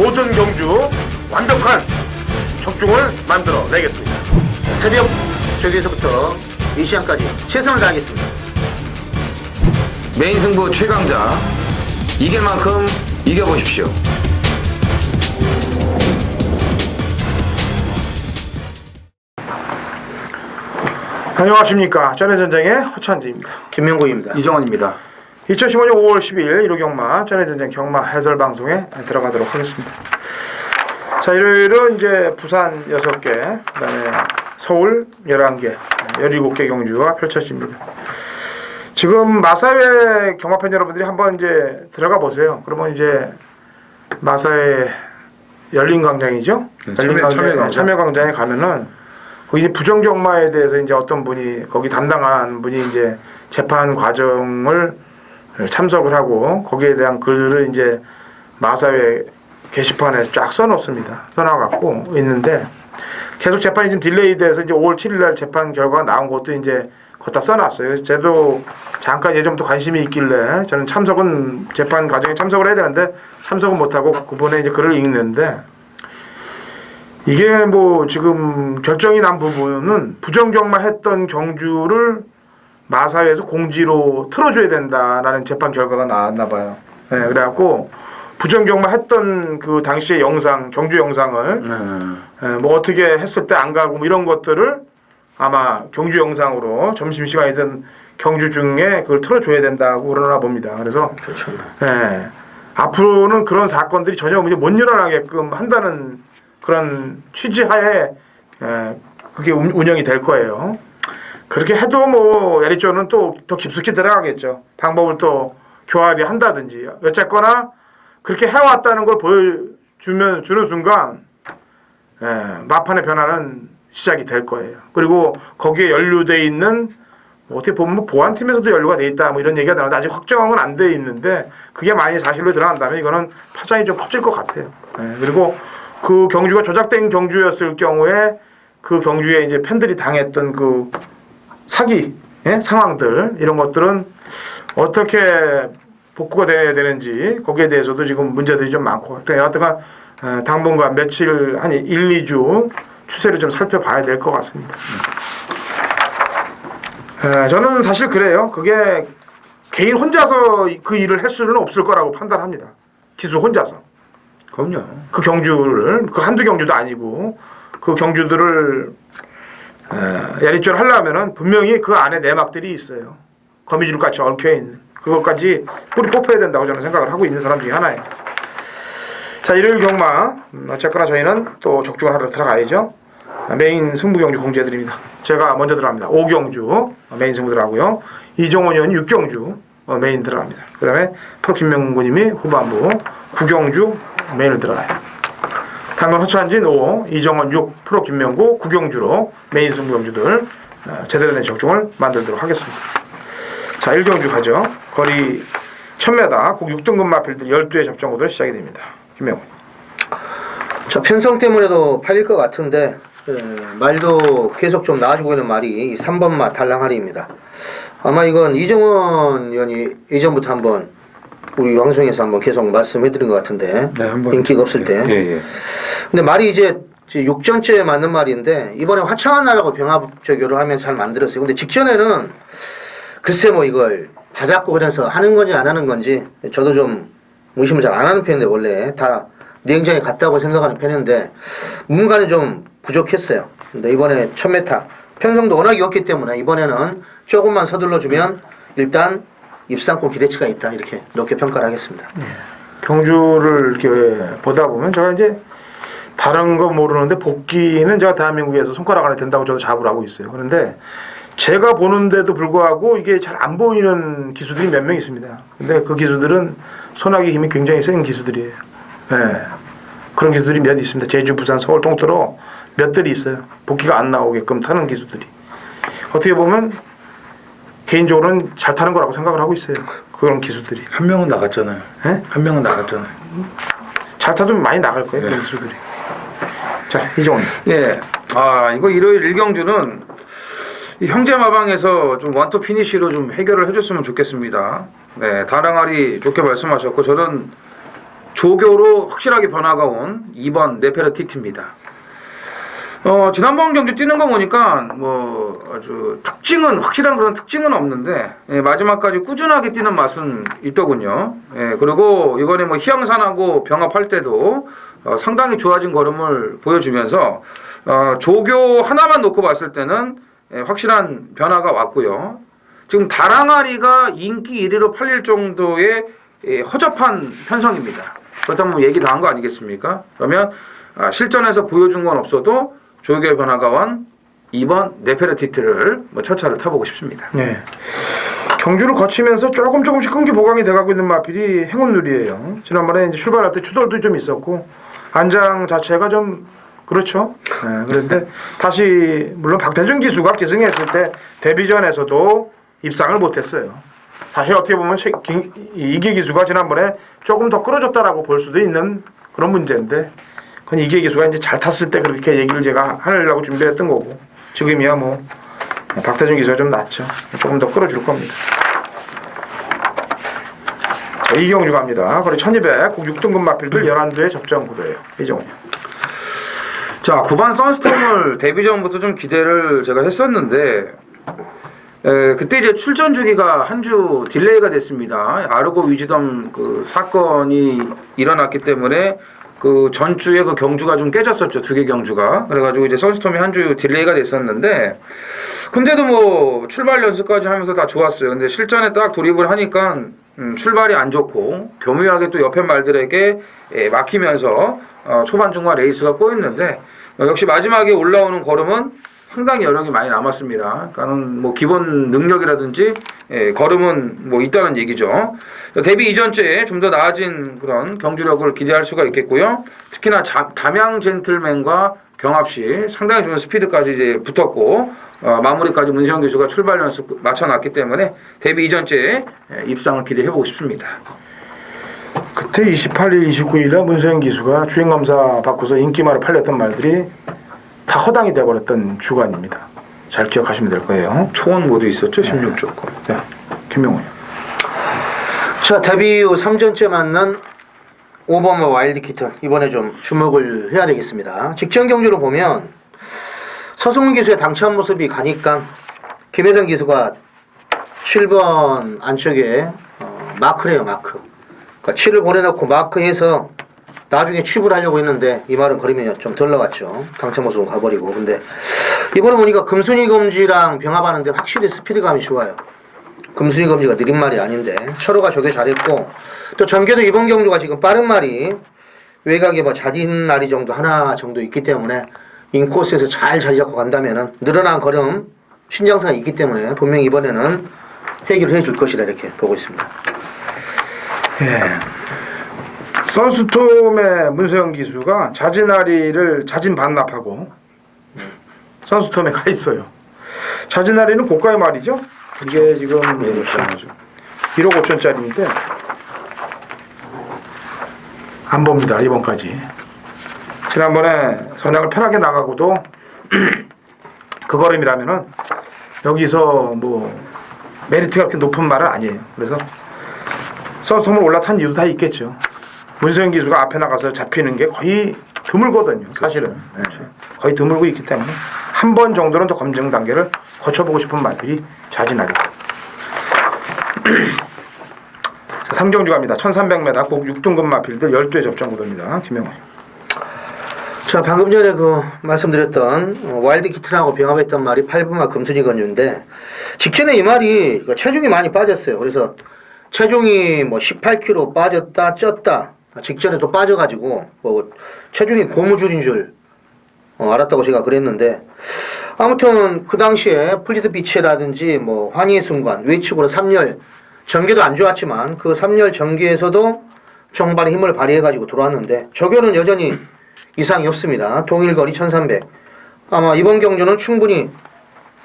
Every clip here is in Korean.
모든 경주 완벽한 적중을 만들어 내겠습니다. 새벽 저기에서부터 이 시간까지 최선을 다하겠습니다. 메인 승부 최강자 이길 만큼 이겨보십시오. 안녕하십니까. 전해전쟁의 허찬지입니다. 김명구입니다. 이정원입니다. 2015년 5월 10일 1호 경마 전해전쟁 경마 해설 방송에 들어가도록 하겠습니다. 자, 일요일은 이제 부산 6개, 그다음에 서울 11개, 17개 경주가 펼쳐집니다. 지금 마사회 경마팬 여러분들이 한번 이제 들어가 보세요. 그러면 이제 마사회 열린 광장이죠. 참여 광장에 가면은 거기 이제 부정경마에 대해서 이제 어떤 분이 거기 담당한 분이 이제 재판 과정을 참석을 하고 거기에 대한 글들을 이제 마사회 게시판에 쫙 써놓습니다. 써놔갖고 있는데 계속 재판이 좀 딜레이돼서 이제 5월 7일날 재판 결과가 나온 것도 이제 거기다 써놨어요. 저도 잠깐 예전부터 관심이 있길래 저는 재판 과정에 참석을 해야 되는데 참석은 못하고 그번에 이제 글을 읽는데 이게 뭐 지금 결정이 난 부분은 부정경마 했던 경주를 마사회에서 공지로 틀어줘야 된다라는 재판 결과가 나왔나 봐요. 네, 그래갖고 부정경마 했던 그 당시의 영상, 경주 영상을 뭐 어떻게 했을 때 안 가고 뭐 이런 것들을 아마 경주 영상으로 점심시간이든 경주 중에 그걸 틀어줘야 된다고 그러나 봅니다. 그래서 그렇죠. 네, 앞으로는 그런 사건들이 전혀 못 일어나게끔 한다는 그런 취지하에 그게 운영이 될 거예요. 그렇게 해도 뭐 야리조는 또 더 깊숙이 들어가겠죠. 방법을 또 교활히 한다든지 어쨌거나 그렇게 해왔다는 걸 보여주는 순간 마판의 변화는 시작이 될 거예요. 그리고 거기에 연루돼 있는 어떻게 보면 뭐 보안팀에서도 연루가 돼 있다 뭐 이런 얘기가 나오는데 아직 확정은 안 돼 있는데 그게 만약 사실로 드러난다면 이거는 파장이 좀 커질 것 같아요. 그리고 그 경주가 조작된 경주였을 경우에 그 경주에 이제 팬들이 당했던 그 사기 상황들 이런 것들은 어떻게 복구가 돼야 되는지 거기에 대해서도 지금 문제들이 좀 많고 여하튼간 당분간 며칠 한 1, 2주 추세를 좀 살펴봐야 될 것 같습니다. 저는 사실 그래요. 그게 개인 혼자서 그 일을 할 수는 없을 거라고 판단합니다. 기수 혼자서. 그럼요. 그 경주를 그 한두 경주도 아니고 그 경주들을 야리조를 하려면은 분명히 그 안에 내막들이 있어요. 거미줄같이 얽혀 있는 그것까지 뿌리 뽑혀야 된다고 저는 생각을 하고 있는 사람 중에 하나예요. 자, 일요일 경마 어쨌거나 저희는 또 적중을 하러 들어가야죠. 메인 승부 경주 공지해드립니다. 제가 먼저 들어갑니다. 5경주 메인 승부 들어가고요. 이정원 의원이 6경주 메인 들어갑니다. 그 다음에 프로 김명구님이 후반부 9경주 메인을 들어가요. 당근 허찬진 5, 이정원 6, 프로 김명구 9경주로 메인 승부 경주들 제대로 된 적중을 만들도록 하겠습니다. 자, 1경주 가죠. 거리 1000m 국 6등급 마필들 12회 접종으로 시작이 됩니다. 김명구. 자, 편성 때문에도 팔릴 것 같은데 말도 계속 좀 나아지고 있는 말이 3번 마 달랑하리입니다. 아마 이건 이정원 의원이 이전부터 한번 우리 방송에서 한번 계속 말씀해드린 것 같은데 인기가 없을 때. 근데 말이 이제 6전째 맞는 말인데 이번에 화창한나라고 병합 적용을 하면서 잘 만들었어요. 근데 직전에는 글쎄 뭐 이걸 받았고 그래서 하는 건지 안 하는 건지 저도 좀 의심을 잘 안 하는 편인데 원래 다 냉장에 갔다고 생각하는 편인데 뭔가는 좀 부족했어요. 근데 이번에 1000m 편성도 워낙 없기 때문에 이번에는 조금만 서둘러주면 일단 입상권 기대치가 있다 이렇게 높게 평가를 하겠습니다. 경주를 이렇게 보다 보면 제가 이제 다른 거 모르는데 복귀는 제가 대한민국에서 손가락 안에 든다고 저도 자부를 하고 있어요. 그런데 제가 보는데도 불구하고 이게 잘 안 보이는 기수들이 몇 명 있습니다. 근데 그 기수들은 손아귀 힘이 굉장히 센 기수들이에요. 그런 기수들이 몇 있습니다. 제주, 부산, 서울 통틀어 몇들이 있어요. 복귀가 안 나오게끔 타는 기수들이. 어떻게 보면 개인적으로는 잘 타는 거라고 생각을 하고 있어요. 그런 기수들이. 한 명은 나갔잖아요. 한 명은 나갔잖아요. 잘 타도 많이 나갈 거예요. 그런 기수들이. 자, 이종원. 예. 이거 일요일 1경주는 형제 마방에서 좀 원투 피니시로 좀 해결을 해줬으면 좋겠습니다. 네, 다랑아리 좋게 말씀하셨고 저는 조교로 확실하게 변화가 온 2번 네페르티티입니다. 지난번 경주 뛰는 거 보니까 뭐 아주 확실한 그런 특징은 없는데 마지막까지 꾸준하게 뛰는 맛은 있더군요. 그리고 이번에 뭐 희양산하고 병합할 때도 상당히 좋아진 걸음을 보여주면서 조교 하나만 놓고 봤을 때는 확실한 변화가 왔고요. 지금 다랑아리가 인기 1위로 팔릴 정도의 허접한 편성입니다. 그렇다면 뭐 얘기 다 한 거 아니겠습니까? 그러면 실전에서 보여준 건 없어도 조교의 변화가 온 2번 네페르티티를 뭐 첫차를 타보고 싶습니다. 네. 경주를 거치면서 조금씩 끈기 보강이 돼가고 있는 마필이 행운누리예요. 지난번에 이제 출발할 때 추돌도 좀 있었고 안장 자체가 좀 그렇죠. 네, 그런데 다시 물론 박태준 기수가 기승했을 때 데뷔전에서도 입상을 못했어요. 사실 어떻게 보면 이기 기수가 지난번에 조금 더 끌어줬다라고 볼 수도 있는 그런 문제인데 그건 이기 기수가 이제 잘 탔을 때 그렇게 얘기를 제가 하려고 준비했던 거고 지금이야 뭐 박태준 기수가 좀 낫죠. 조금 더 끌어줄 겁니다. 자, 이경주 갑니다. 거리 1200 6등급 마필들 11두의 접전 구도예요. 이정훈. 자, 9반 선스톰을 데뷔전부터 좀 기대를 제가 했었는데 그때 이제 출전 주기가 한 주 딜레이가 됐습니다. 아르고 위즈덤 그 사건이 일어났기 때문에 그 전주에 그 경주가 좀 깨졌었죠. 2개 경주가. 그래가지고 이제 선스톰이 한 주 딜레이가 됐었는데 근데도 뭐 출발 연습까지 하면서 다 좋았어요. 근데 실전에 딱 돌입을 하니까 출발이 안 좋고 교묘하게 또 옆에 말들에게 막히면서 초반 중반 레이스가 꼬였는데 역시 마지막에 올라오는 걸음은 상당히 여력이 많이 남았습니다. 그러니까는 뭐 기본 능력이라든지 걸음은 뭐 있다는 얘기죠. 데뷔 이전째에 좀 더 나아진 그런 경주력을 기대할 수가 있겠고요. 특히나 담양 젠틀맨과 경합 시 상당히 좋은 스피드까지 이제 붙었고 마무리까지 문세영 기수가 출발 연습 맞춰놨기 때문에 데뷔 이전째에 입상을 기대해보고 싶습니다. 그때 28일, 29일에 문세영 기수가 주행검사 받고서 인기말을 팔렸던 말들이 다 허당이 돼버렸던 주간입니다. 잘 기억하시면 될 거예요. 초원 모두 있었죠. 16조건. 네. 김명훈. 자, 데뷔 후 3전째 만난 5번마 와일드키튼 이번에 좀 주목을 해야 되겠습니다. 직전 경주로 보면 서승훈 기수의 당찬 모습이 가니까 김혜성 기수가 7번 안쪽에 마크래요. 마크. 그러니까 7을 보내놓고 마크해서 나중에 취부를 하려고 했는데 이 말은 걸으면 좀 덜 나왔죠. 당찬 모습은 가버리고. 근데 이번에 보니까 금순이 검지랑 병합하는데 확실히 스피드감이 좋아요. 금순이 검지가 느린 말이 아닌데 철호가 저게 잘했고 또 전개도 이번 경주가 지금 빠른 말이 외곽에 뭐 자린 날이 정도 하나 정도 있기 때문에 인코스에서 잘 자리 잡고 간다면은 늘어난 걸음 신장사가 있기 때문에 분명히 이번에는 해결을 해줄 것이다 이렇게 보고 있습니다. 예. 선수톰의 문세영 기수가 자진아리를 자진 반납하고 선수톰에 가 있어요. 자진아리는 고가의 말이죠. 이게 지금 1억 5천짜리인데 안 봅니다. 이번까지. 지난번에 선양을 편하게 나가고도 그 걸음이라면은 여기서 뭐 메리트가 그렇게 높은 말은 아니에요. 그래서 선수톰을 올라탄 이유도 다 있겠죠. 문세영 기수가 앞에 나가서 잡히는 게 거의 드물거든요. 사실은. 그렇죠. 네. 거의 드물고 있기 때문에 한 번 정도는 더 검증 단계를 거쳐보고 싶은 말들이 자진하려. 3경주 갑니다. 1300m 꼭 6등급 마필들 12의 접전 구도입니다. 김영호. 자, 방금 전에 그 말씀드렸던 와일드키튼하고 병합했던 말이 8분마 금순이 건주인데 직전에 이 말이 체중이 많이 빠졌어요. 그래서 체중이 뭐 18kg 빠졌다 쪘다 직전에 또 빠져가지고 뭐 체중이 고무줄인 줄 알았다고 제가 그랬는데 아무튼 그 당시에 플리드 비치라든지 뭐 환희의 순간 외측으로 3열 전개도 안 좋았지만 그 3열 전개에서도 정반의 힘을 발휘해가지고 들어왔는데 저교는 여전히 이상이 없습니다. 동일거리 1300 아마 이번 경주는 충분히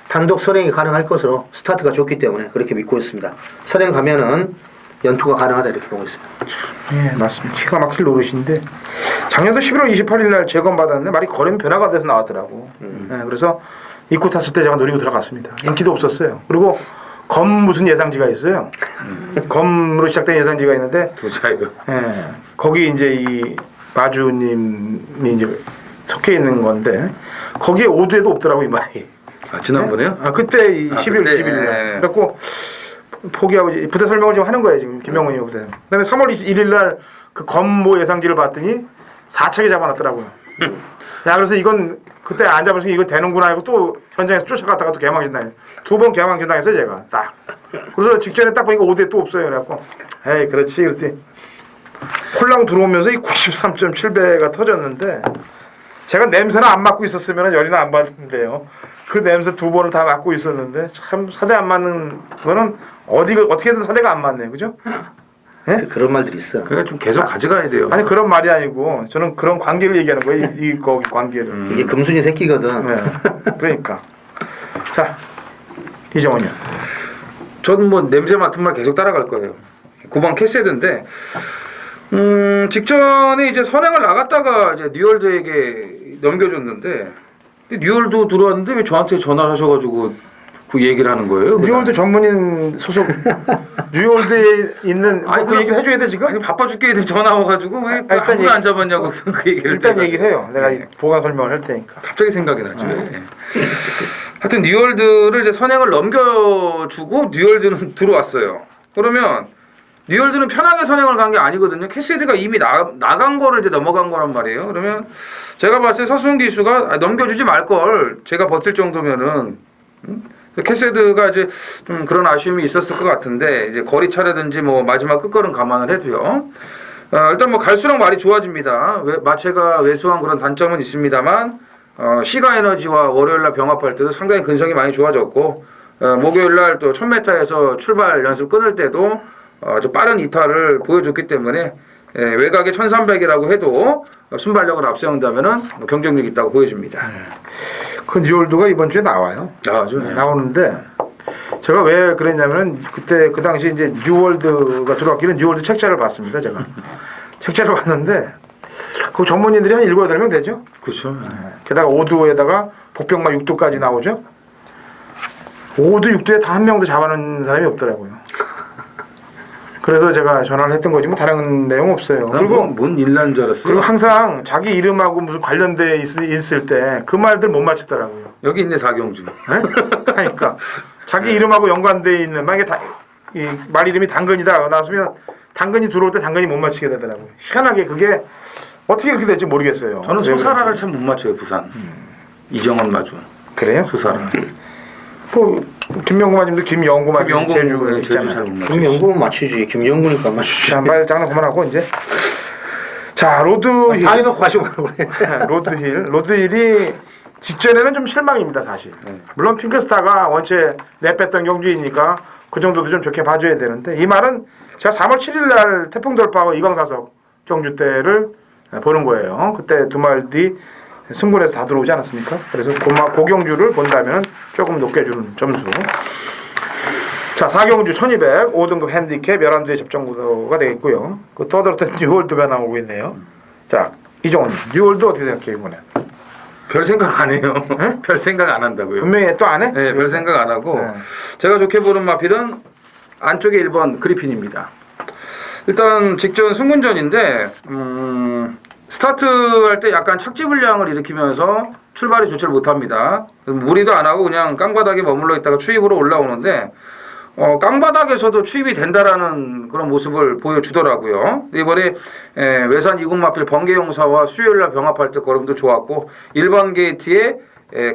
단독 선행이 가능할 것으로 스타트가 좋기 때문에 그렇게 믿고 있습니다. 선행 가면은 연투가 가능하다 이렇게 보고 있습니다. 예, 맞습니다. 기가 막힐 노릇인데 작년도 11월 28일 날 재검받았는데 말이 걸음 변화가 돼서 나왔더라고. 예, 그래서 입구 탔을 때 제가 노리고 들어갔습니다. 인기도 없었어요. 그리고 검 무슨 예상지가 있어요. 검으로 시작된 예상지가 있는데 두 자유. 예, 거기 이제 이 마주님이 이제 속해 있는 건데 거기에 5두에도 없더라고 이 말이. 아, 지난번에요? 아 그때 이 11일 그때? 11일 예. 그래갖고 포기하고 이제 부대 설명을 좀 하는 거예요 지금 김명훈이 부대. 그다음에 3월 1일 날 그 건모 예상지를 봤더니 4척이 잡아놨더라고요. 야 그래서 이건 그때 안 잡았으니 이거 되는구나 하고 또 현장에서 쫓아갔다가 또 개망신 당해. 2번 개망신 당했어요 제가 딱. 그래서 직전에 딱 보니까 5대 또 없어요. 그래갖고 에이 그렇지 그랬더니 콜랑 들어오면서 이 93.7배가 터졌는데 제가 냄새나 안 맡고 있었으면 열이나 안 받는데요. 그 냄새 2번을 다 맡고 있었는데 참 사대 안 맞는 거는 어떻게든 사대가 안 맞네요. 그죠? 예? 그런 말들이 있어. 그러니까 좀 계속 가져가야 돼요. 아니 그런 말이 아니고 저는 그런 관계를 얘기하는 거예요. 이 거기 관계를. 이게 금순이 새끼거든. 네. 그러니까 자 이정원이요. 저는 뭐 냄새 맡은 말 계속 따라갈 거예요. 9번 캐세드인데 직전에 이제 선행을 나갔다가 이제 뉴월드에게 넘겨줬는데 근데 뉴월드 들어왔는데 왜 저한테 전화를 하셔가지고 그 얘기를 하는 거예요? 뉴월드 전문인 소속 뉴월드에 있는 뭐 그 얘기를 해줘야 돼 지금? 아니 바빠 죽겠는데 전화 와가지고 왜 일단 아무도 얘기- 안 잡았냐고 그 얘기를 일단 내가- 얘기를 해요. 내가 네. 보관 설명을 할 테니까. 갑자기 생각이 나죠. 예. 하여튼 뉴월드를 이제 선행을 넘겨주고 뉴월드는 들어왔어요. 그러면 뉴월드는 편하게 선행을 간 게 아니거든요. 캐시드가 이미 나간 거를 이제 넘어간 거란 말이에요. 그러면 제가 봤을 때 서수훈 기수가 넘겨주지 말 걸 제가 버틸 정도면은 캐시드가 이제 좀 그런 아쉬움이 있었을 것 같은데 이제 거리 차라든지 뭐 마지막 끝걸음 감안을 해도요. 일단 뭐 갈수록 말이 좋아집니다. 마체가 왜소한 그런 단점은 있습니다만 시가 에너지와 월요일날 병합할 때도 상당히 근성이 많이 좋아졌고 목요일날 또 1000m에서 출발 연습 끊을 때도 아주 빠른 이탈을 보여줬기 때문에 외곽에 1300이라고 해도 순발력을 앞세운다면은 뭐 경쟁력 있다고 보여집니다. 그 뉴월드가 이번 주에 나와요. 나와죠. 나오는데 제가 왜 그랬냐면은 그때 그 당시 이제 뉴월드가 들어왔기는 뉴월드 책자를 봤습니다. 제가 책자를 봤는데 그 전문인들이 한 7, 8명 되죠. 그렇죠. 게다가 5두에다가 복병마 6두까지 나오죠. 5두, 6두에 단 한 명도 잡아놓은 사람이 없더라고요. 그래서 제가 전화를 했던 거지 뭐 다른 내용 없어요. 그리고 뭔 일난 줄 알았어요. 그리고 항상 자기 이름하고 무슨 관련돼 있을 때 그 말들 못 맞추더라고요. 여기 있네 사경주. 네? 그러니까 자기 이름하고 연관돼 있는 만약에 말 이름이 당근이다 나왔으면 당근이 들어올 때 당근이 못 맞추게 되더라고요. 희한하게 그게 어떻게 그렇게 될지 모르겠어요. 저는 왜 소사라를 참 못 맞춰요 부산. 이정원 마주. 그래요? 소사라. 뭐 김명구 마님도 김영구 마님 제주 제주 잘 못 맞춰요. 김영구는 맞추지. 김영구니까 안 맞추지. 자, 말 장난 그만하고 이제 자 로드힐 다 해놓고 하시고 그래. 로드힐이 직전에는 좀 실망입니다 사실. 물론 핑크스타가 원체 내뺐던 경주이니까 그 정도도 좀 좋게 봐줘야 되는데 이 말은 제가 3월 7일 날 태풍 돌파하고 이광사석 경주 때를 보는 거예요. 그때 두 마리 승군에서 다 들어오지 않았습니까? 그래서 고경주를 본다면 조금 높게 주는 점수. 자, 4경주 1200 5등급 핸디캡 11두의 접종구도가 되겠고요. 그 떠들었던 뉴월드가 나오고 있네요. 자, 이종원 뉴월드 어떻게 생각해요 이번에? 별 생각 안 해요. 별 생각 안 한다고요. 분명히 또 안 해? 네, 별 생각 안 하고 네. 제가 좋게 보는 마필은 안쪽에 1번 그리핀입니다. 일단 직전 승군전인데 스타트할 때 약간 착지불량을 일으키면서 출발이 좋지를 못합니다. 무리도 안 하고 그냥 깡바닥에 머물러 있다가 추입으로 올라오는데 깡바닥에서도 추입이 된다라는 그런 모습을 보여주더라고요. 이번에 외산 이군 마필 번개용사와 수요일날 병합할 때 걸음도 좋았고 1번 게이트에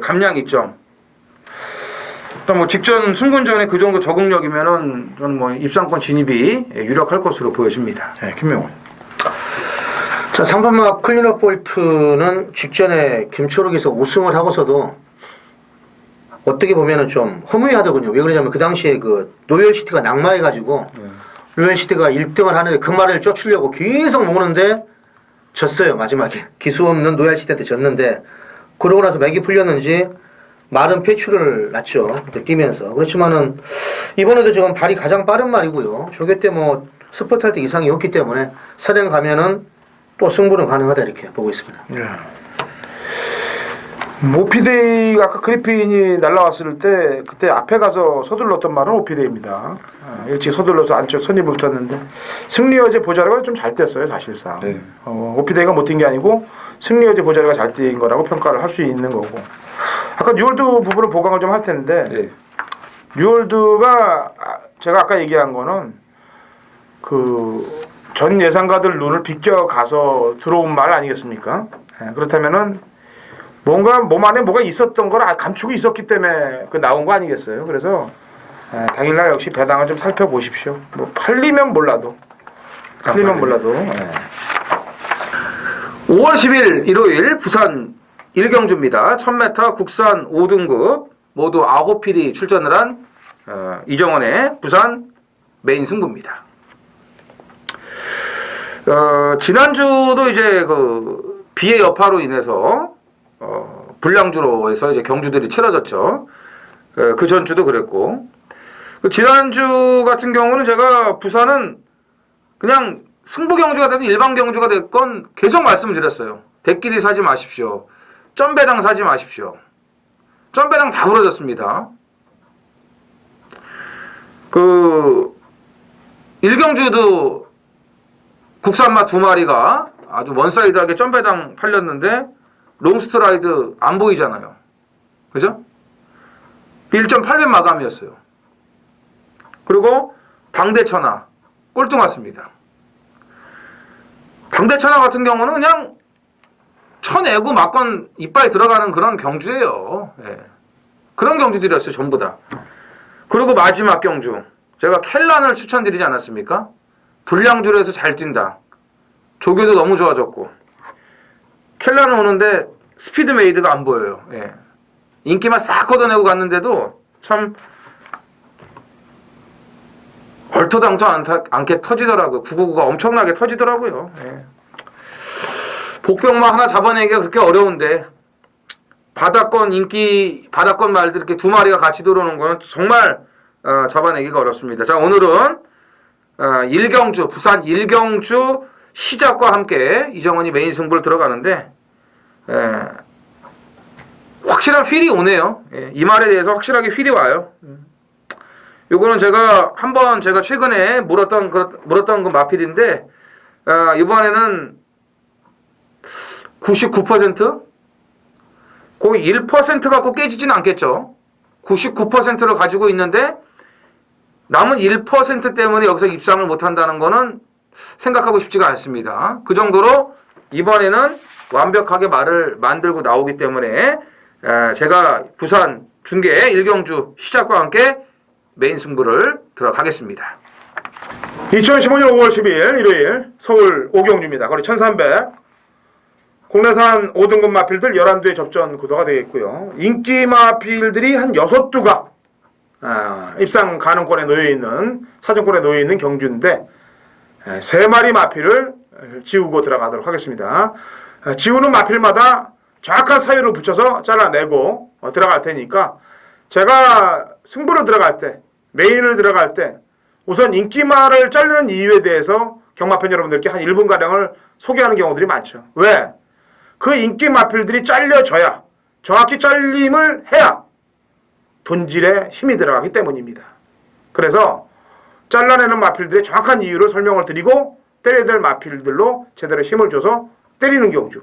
감량 입점. 일단 뭐 직전 승군전에 그 정도 적응력이면은 저는 뭐 입상권 진입이 유력할 것으로 보여집니다. 네, 김명훈. 자, 3번마 클린업 볼트는 직전에 김초록에서 우승을 하고서도 어떻게 보면은 좀 허무해하더군요. 왜 그러냐면 그 당시에 그 노열시티가 낙마해가지고 노열시티가 1등을 하는데 그 말을 쫓으려고 계속 모으는데 졌어요. 마지막에 기수 없는 노열시티한테 졌는데 그러고 나서 맥이 풀렸는지 말은 패출을 났죠. 그때 뛰면서. 그렇지만은 이번에도 지금 발이 가장 빠른 말이고요. 저게 때 뭐 스포트 할 때 이상이 없기 때문에 선행 가면은 또 승부는 가능하다 이렇게 보고 있습니다. 네. 오피데이 아까 그리핀이 날라왔을 때 그때 앞에 가서 서둘렀던 말은 오피데이입니다. 일찍 서둘러서 안쪽 선입을 붙었는데 승리여제 보자르가 좀 잘 뛰었어요 사실상. 네. 오피데이가 못 뛴 게 아니고 승리여제 보자르가 잘 뛴 거라고 평가를 할 수 있는 거고. 아까 뉴월드 부분은 보강을 좀 할 텐데 네. 뉴월드가 제가 아까 얘기한 거는 그 전 예상가들 눈을 비껴가서 들어온 말 아니겠습니까? 그렇다면은 뭔가 몸 안에 뭐가 있었던 걸 감추고 있었기 때문에 그 나온 거 아니겠어요? 그래서 당일날 역시 배당을 좀 살펴보십시오. 뭐 팔리면 몰라도 5월 10일 일요일 부산 1경주입니다. 1000m 국산 5등급 모두 9필이 출전을 한 이정원의 부산 메인 승부입니다. 지난주도 이제 그 비의 여파로 인해서 불량주로 해서 이제 경주들이 치러졌죠. 그 전주도 그랬고 그 지난주 같은 경우는 제가 부산은 그냥 승부 경주가 됐든 일반 경주가 됐건 계속 말씀을 드렸어요. 대끼리 사지 마십시오. 점배당 사지 마십시오. 점배당 다 부러졌습니다. 그 1경주도 국산마 2마리가 아주 원사이드하게 점배당 팔렸는데 롱스트라이드 안 보이잖아요. 그죠? 1.8배 마감이었어요. 그리고 방대천하 꼴등왔습니다. 방대천하 같은 경우는 그냥 쳐내고 막건 이빨 들어가는 그런 경주예요. 예. 그런 경주들이었어요. 전부 다. 그리고 마지막 경주 제가 켈란을 추천드리지 않았습니까? 불량주로 해서 잘 뛴다. 조교도 너무 좋아졌고 켈란은 오는데 스피드메이드가 안 보여요. 예. 인기만 싹 걷어내고 갔는데도 참 얼토당토 않게 터지더라고요. 999가 엄청나게 터지더라고요. 예. 복병마 하나 잡아내기가 그렇게 어려운데 바다권 말들 이렇게 2마리가 같이 들어오는 거는 정말 잡아내기가 어렵습니다. 자, 오늘은 1경주 부산 1경주 시작과 함께 이정원이 메인 승부를 들어가는데 확실한 필이 오네요. 이 말에 대해서 확실하게 필이 와요. 요거는 제가 최근에 물었던 그 마필인데 이번에는 99% 거의 1% 갖고 깨지지는 않겠죠. 99%를 가지고 있는데 남은 1% 때문에 여기서 입상을 못한다는 거는 생각하고 싶지가 않습니다. 그 정도로 이번에는 완벽하게 말을 만들고 나오기 때문에 제가 부산 중계 1경주 시작과 함께 메인 승부를 들어가겠습니다. 2015년 5월 10일 일요일 서울 오경주입니다. 거리 1300 국내산 5등급 마필들 11두의 접전 구도가 되겠고요. 인기 마필들이 한 6두가 입상 가능권에 놓여있는 사정권에 놓여있는 경주인데 3마리 마필을 지우고 들어가도록 하겠습니다. 지우는 마필마다 정확한 사유를 붙여서 잘라내고 들어갈 테니까 제가 승부를 들어갈 때 메인을 들어갈 때 우선 인기마를 자르는 이유에 대해서 경마팬 여러분들께 한 1분가량을 소개하는 경우들이 많죠. 왜? 그 인기 마필들이 잘려져야 정확히 잘림을 해야 돈질에 힘이 들어가기 때문입니다. 그래서 잘라내는 마필들의 정확한 이유를 설명을 드리고 때려야 될 마필들로 제대로 힘을 줘서 때리는 경주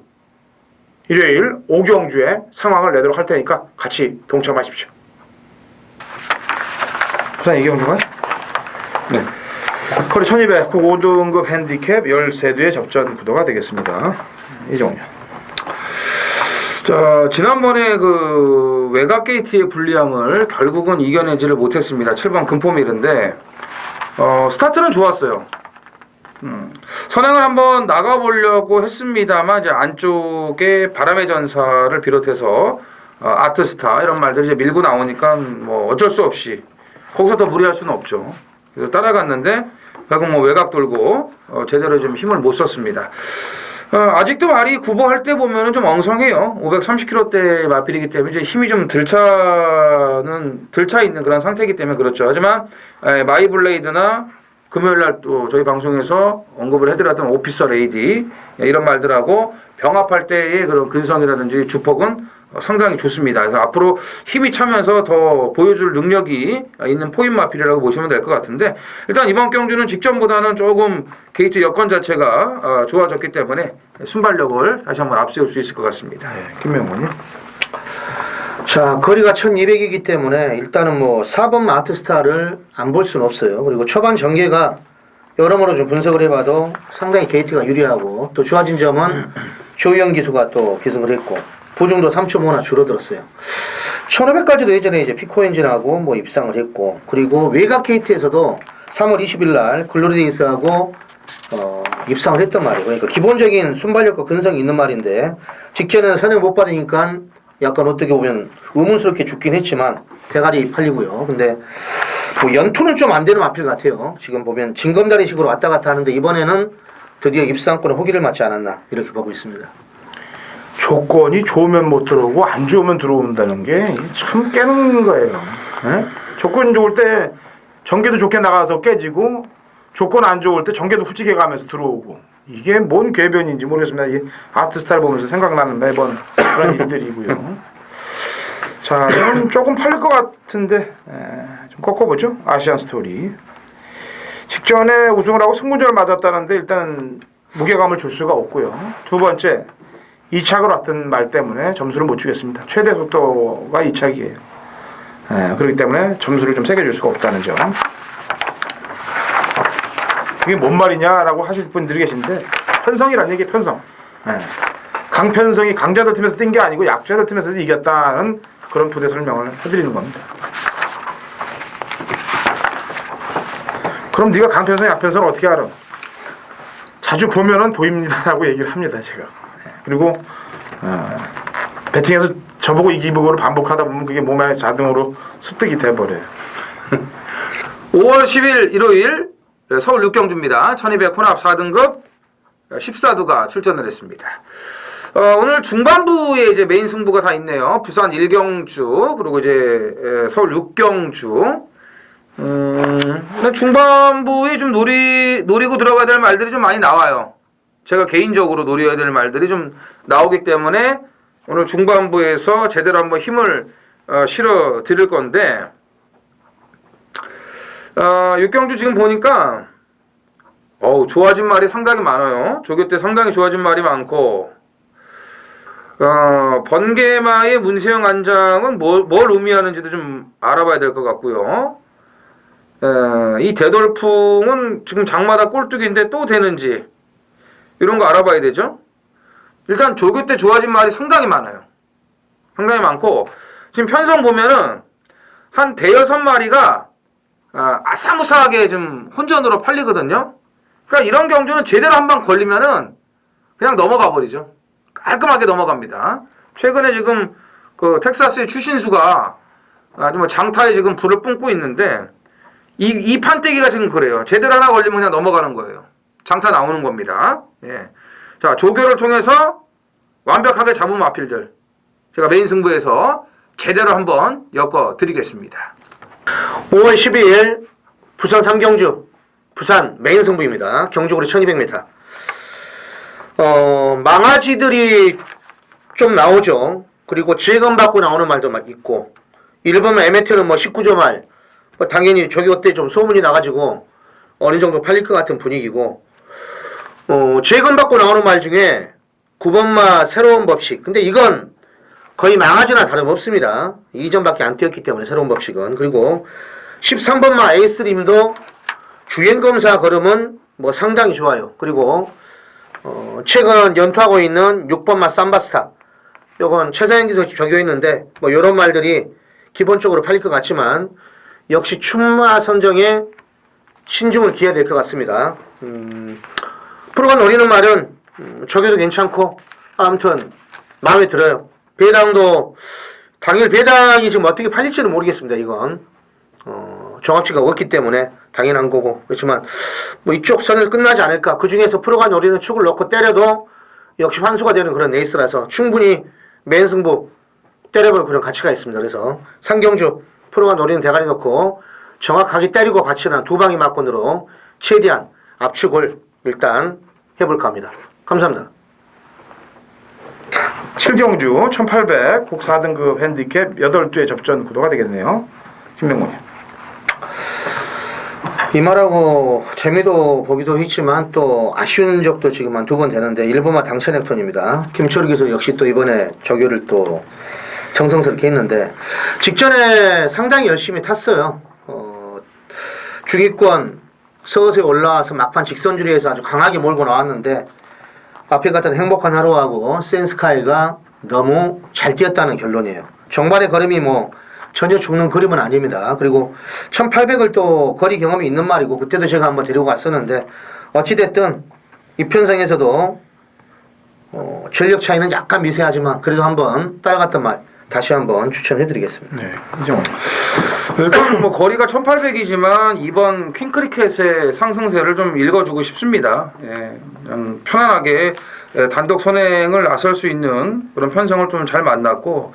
일요일 5경주의 상황을 내도록 할 테니까 같이 동참하십시오. 부산 2경주가? 네. 거리 1200 5등급 핸디캡 13두의 접전 구도가 되겠습니다. 이정훈. 자, 지난번에 그 외곽 게이트의 불리함을 결국은 이겨내지를 못했습니다. 7번 금포밀인데 스타트는 좋았어요. 선행을 한번 나가보려고 했습니다만 이제 안쪽에 바람의 전사를 비롯해서 아트스타 이런 말들이 이제 밀고 나오니까 뭐 어쩔 수 없이 거기서 더 무리할 수는 없죠. 그래서 따라갔는데 결국 뭐 외곽 돌고 제대로 좀 힘을 못 썼습니다. 아직도 말이 구보할 때 보면은 좀 엉성해요. 530kg대 마필이기 때문에 이제 힘이 좀 들 차 있는 그런 상태이기 때문에 그렇죠. 하지만 마이블레이드나 금요일날 또 저희 방송에서 언급을 해드렸던 오피서 레이디 이런 말들하고 병합할 때의 그런 근성이라든지 주폭은 상당히 좋습니다. 그래서 앞으로 힘이 차면서 더 보여줄 능력이 있는 포인마필이라고 보시면 될 것 같은데 일단 이번 경주는 직전보다는 조금 게이트 여건 자체가 좋아졌기 때문에 순발력을 다시 한번 앞세울 수 있을 것 같습니다. 네, 김명훈이. 자, 거리가 1200이기 때문에 일단은 뭐 4번 아트스타를 안 볼 수는 없어요. 그리고 초반 전개가 여러모로 좀 분석을 해봐도 상당히 게이트가 유리하고 또 좋아진 점은 조희영 기수가 또 기승을 했고 보중도 3.5나 줄어들었어요. 1500까지도 예전에 이제 피코 엔진하고 뭐 입상을 했고 그리고 외곽 게이트에서도 3월 20일 날 글로리데이스하고 입상을 했단 말이에요. 그러니까 기본적인 순발력과 근성이 있는 말인데 직전에는 선을 못 받으니까 약간 어떻게 보면 의문스럽게 죽긴 했지만 대가리 팔리고요. 근데 뭐 연투는 좀 안 되는 마필 같아요. 지금 보면 징검다리식으로 왔다 갔다 하는데 이번에는 드디어 입상권에 호기를 맞지 않았나 이렇게 보고 있습니다. 조건이 좋으면 못 들어오고 안 좋으면 들어온다는 게 참 깨는 거예요. 예? 조건 좋을 때 전개도 좋게 나가서 깨지고 조건 안 좋을 때 전개도 후지게 가면서 들어오고 이게 뭔 궤변인지 모르겠습니다. 이 아트스타를 보면서 생각나는 매번 그런 일들이고요. 자, 저는 조금 팔릴 것 같은데 좀 꺾어보죠. 아시안 스토리. 직전에 우승을 하고 승부전을 맞았다는데 일단 무게감을 줄 수가 없고요. 두 번째 2착으로 왔던 말 때문에 점수를 못 주겠습니다. 최대 속도가 2착이에요. 그렇기 때문에 점수를 좀 세게 줄 수가 없다는 점. 그게 뭔 말이냐라고 하실 분들이 계신데 편성이라는 얘기예요. 편성. 강편성이 강자들 팀에서 뛴 게 아니고 약자들 팀에서 이겼다는 그런 부대 설명을 해드리는 겁니다. 그럼 네가 강편성 약편성을 어떻게 알아? 자주 보면은 보입니다라고 얘기를 합니다. 제가. 그리고 배팅에서 저보고 이기보고를 반복하다 보면 그게 몸에 자동으로 습득이 돼버려요. 5월 10일 일요일 서울 6경주입니다. 1200 혼합 4등급 14두가 출전을 했습니다. 오늘 중반부에 이제 메인 승부가 다 있네요. 부산 1경주 그리고 이제 서울 6경주. 중반부에 좀 노리고 들어가야 될 말들이 좀 많이 나와요. 제가 개인적으로 노려야 될 말들이 좀 나오기 때문에 오늘 중반부에서 제대로 한번 힘을 실어 드릴 건데 6경주 지금 보니까 좋아진 말이 상당히 많아요. 조교 때 상당히 좋아진 말이 많고 번개마의 문세영 안장은 뭘 의미하는지도 좀 알아봐야 될 것 같고요. 이 대돌풍은 지금 장마다 꼴뚜기인데 또 되는지 이런 거 알아봐야 되죠. 일단 조교 때 좋아진 말이 상당히 많아요. 상당히 많고 지금 편성 보면은 한 대여섯 마리가 아사무사하게 좀 혼전으로 팔리거든요. 그러니까 이런 경주는 제대로 한 방 걸리면은 그냥 넘어가 버리죠. 깔끔하게 넘어갑니다. 최근에 지금 그 텍사스의 추신수가 아주 장타에 지금 불을 뿜고 있는데 이 판때기가 지금 그래요. 제대로 하나 걸리면 그냥 넘어가는 거예요. 장타 나오는 겁니다. 예. 자, 조교를 통해서 완벽하게 잡은 마필들 제가 메인 승부에서 제대로 한번 엮어 드리겠습니다. 5월 12일 부산 3경주 부산 메인 승부입니다. 경주거리 1200m. 망아지들이 좀 나오죠. 그리고 질감 받고 나오는 말도 막 있고 일본 에메테는 19조 말 당연히 조교 때 좀 소문이 나가지고 어느 정도 팔릴 것 같은 분위기고 질감 받고 나오는 말 중에 9번마 새로운 법칙. 근데 이건 거의 망아지나 다름없습니다. 2점밖에 안 뛰었기 때문에 새로운 법칙은. 그리고 13번마 에이스림도 주행검사 걸음은 상당히 좋아요. 그리고 최근 연투하고 있는 6번마 삼바스타 요건 최사영 기수 적용했는데 요런 말들이 기본적으로 팔릴 것 같지만 역시 춘마 선정에 신중을 기해야 될 것 같습니다. 프로가 노리는 말은 저게도 괜찮고 아무튼 마음에 들어요. 배당도 당일 배당이 지금 어떻게 팔릴지는 모르겠습니다. 이건 정확치가 없기 때문에 당연한 거고 그렇지만 이쪽 선을 끝나지 않을까. 그 중에서 프로가 노리는 축을 넣고 때려도 역시 환수가 되는 그런 레이스라서 충분히 맨 승부 때려볼 그런 가치가 있습니다. 그래서 상경주 프로가 노리는 대가리 넣고 정확하게 때리고 받치는 두 방이 맞건으로 최대한 압축을 일단 해볼까 합니다. 감사합니다. 7경주 1800 곡 4등급 핸디캡 8두의 접전 구도가 되겠네요. 김명훈님. 이 말하고 재미도 보기도 했지만 또 아쉬운 적도 지금 한 2번 되는데 1번마 당찬액톤입니다. 김철우 기수 역시 또 이번에 조교를 또 정성스럽게 했는데 직전에 상당히 열심히 탔어요. 중위권 서서히 올라와서 막판 직선주리에서 아주 강하게 몰고 나왔는데 앞에 갔던 행복한 하루하고 센스카이가 너무 잘 뛰었다는 결론이에요. 정반의 걸음이 뭐 전혀 죽는 그림은 아닙니다. 그리고 1800을 또 거리 경험이 있는 말이고 그때도 제가 한번 데리고 갔었는데 어찌됐든 이 편성에서도 전력 차이는 약간 미세하지만 그래도 한번 따라갔던 말 다시 한번 추천해드리겠습니다. 네. 이정훈. 일단 뭐 거리가 1800이지만 이번 퀸크리켓의 상승세를 좀 읽어주고 싶습니다. 예, 그냥 편안하게 단독 선행을 나설 수 있는 그런 편성을 좀 잘 만났고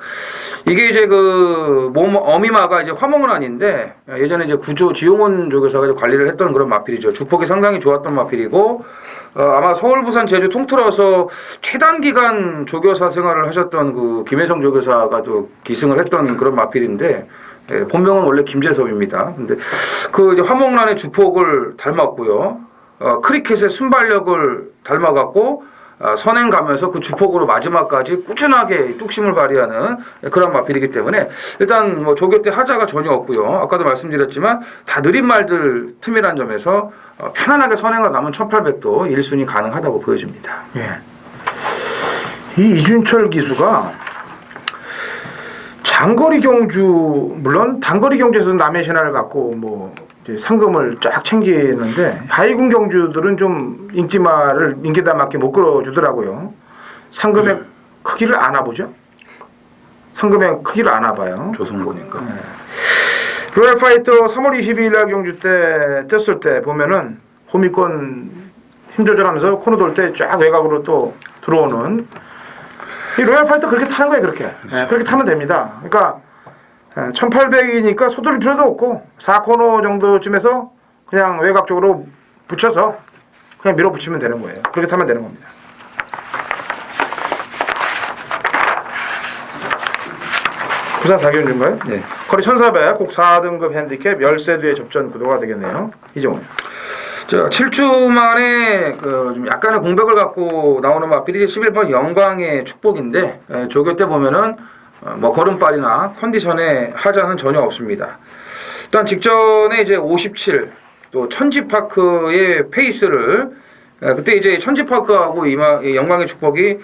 이게 이제 그 어미마가 이제 화목은 아닌데 예전에 이제 구조 지용원 조교사가 관리를 했던 그런 마필이죠. 주폭이 상당히 좋았던 마필이고 아마 서울, 부산, 제주 통틀어서 최단 기간 조교사 생활을 하셨던 그 김혜성 조교사가 또 기승을 했던 그런 마필인데. 예, 본명은 원래 김재섭입니다. 근데 그 이제 화목란의 주폭을 닮았고요. 크리켓의 순발력을 닮아갖고 선행 가면서 그 주폭으로 마지막까지 꾸준하게 뚝심을 발휘하는 그런 마필이기 때문에 일단 뭐 조교 때 하자가 전혀 없고요. 아까도 말씀드렸지만 다 느린 말들 틈이라는 점에서 편안하게 선행을 가면 1800도 1순위 가능하다고 보여집니다. 예. 이 이준철 기수가 장거리 경주 물론 단거리 경주에서 남의 신화를 갖고 뭐 이제 상금을 쫙 챙기는데 하이군 경주들은 좀 인기에 맞게 못 끌어주더라고요. 상금의 크기를 아나 보죠. 상금의 크기를 아나 봐요. 조성곤인가. 네. 로얄 파이터 3월 22일 날 경주 때 떴을 때 보면은 호미권 힘 조절하면서 코너 돌 때 쫙 외곽으로 또 들어오는 이 로얄 파이터 그렇게 타는 거예요. 그렇게 그렇게 타면 됩니다. 그러니까 1800이니까 서두를 필요도 없고 4코너 정도쯤에서 그냥 외곽 쪽으로 붙여서 그냥 밀어붙이면 되는 거예요. 그렇게 타면 되는 겁니다. 부산 4경주인가요? 네. 거리 1400 곡 4등급 핸디캡 13두의 접전 구도가 되겠네요. 이정훈. 자, 7주 만에 좀 약간의 공백을 갖고 나오는 마필이 11번 영광의 축복인데 조교 때 보면은 뭐 걸음발이나 컨디션에 하자는 전혀 없습니다. 일단 직전에 이제 57 또 천지파크의 페이스를 그때 이제 천지파크하고 영광의 축복이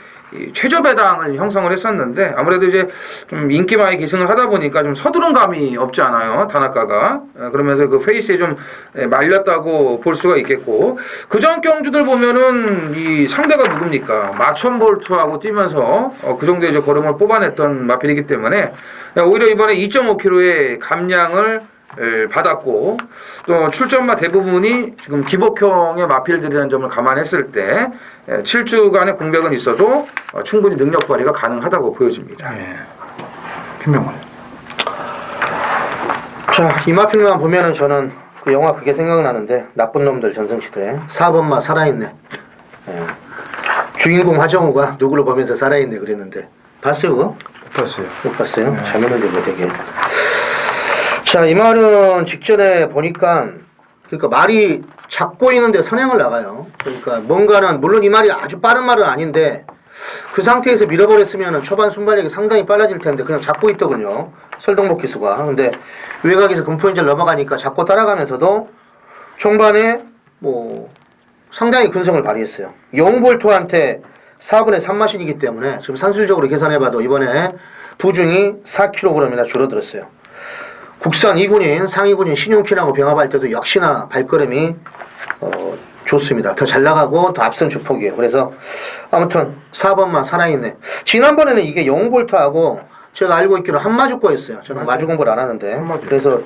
최저 배당을 형성을 했었는데 아무래도 이제 좀 인기 많이 기승을 하다 보니까 좀 서두른 감이 없지 않아요. 단학가가 그러면서 그 페이스에 좀 말렸다고 볼 수가 있겠고 그전 경주들 보면은 이 상대가 누굽니까? 마천볼트하고 뛰면서 그 정도의 이제 걸음을 뽑아냈던 마필이기 때문에 오히려 이번에 2.5km의 감량을 받았고 또 출전마 대부분이 지금 기복형의 마필들이라는 점을 감안했을 때 7주간의 공백은 있어도 충분히 능력 발휘가 가능하다고 보여집니다. 예. 김명훈. 자, 이 마필만 보면은 저는 그 영화 그게 생각나는데 나쁜 놈들 전성시대 4번마 살아있네. 예. 주인공 하정우가 누구를 보면서 살아있네 그랬는데 봤어요 그거? 못 봤어요. 못 봤어요? 재밌는데 뭐 되게. 자, 이 말은 직전에 보니까 그러니까 말이 잡고 있는데 선행을 나가요. 그러니까 뭔가는 물론 이 말이 아주 빠른 말은 아닌데 그 상태에서 밀어버렸으면 초반 순발력이 상당히 빨라질 텐데 그냥 잡고 있더군요. 설동복 기수가. 근데 외곽에서 금포인절 넘어가니까 잡고 따라가면서도 총반에 뭐 상당히 근성을 발휘했어요. 영볼토한테 4분의 3마신이기 때문에 지금 산술적으로 계산해봐도 이번에 부중이 4kg이나 줄어들었어요. 국산 2군인 상위군인 신용킨하고 병합할 때도 역시나 발걸음이 좋습니다. 더 잘 나가고 더 앞선 주폭이에요. 그래서 아무튼 4번만 살아있네. 지난번에는 이게 영볼트하고 제가 알고 있기로 한마주거였어요. 저는 마주 공부를 안 하는데 그래서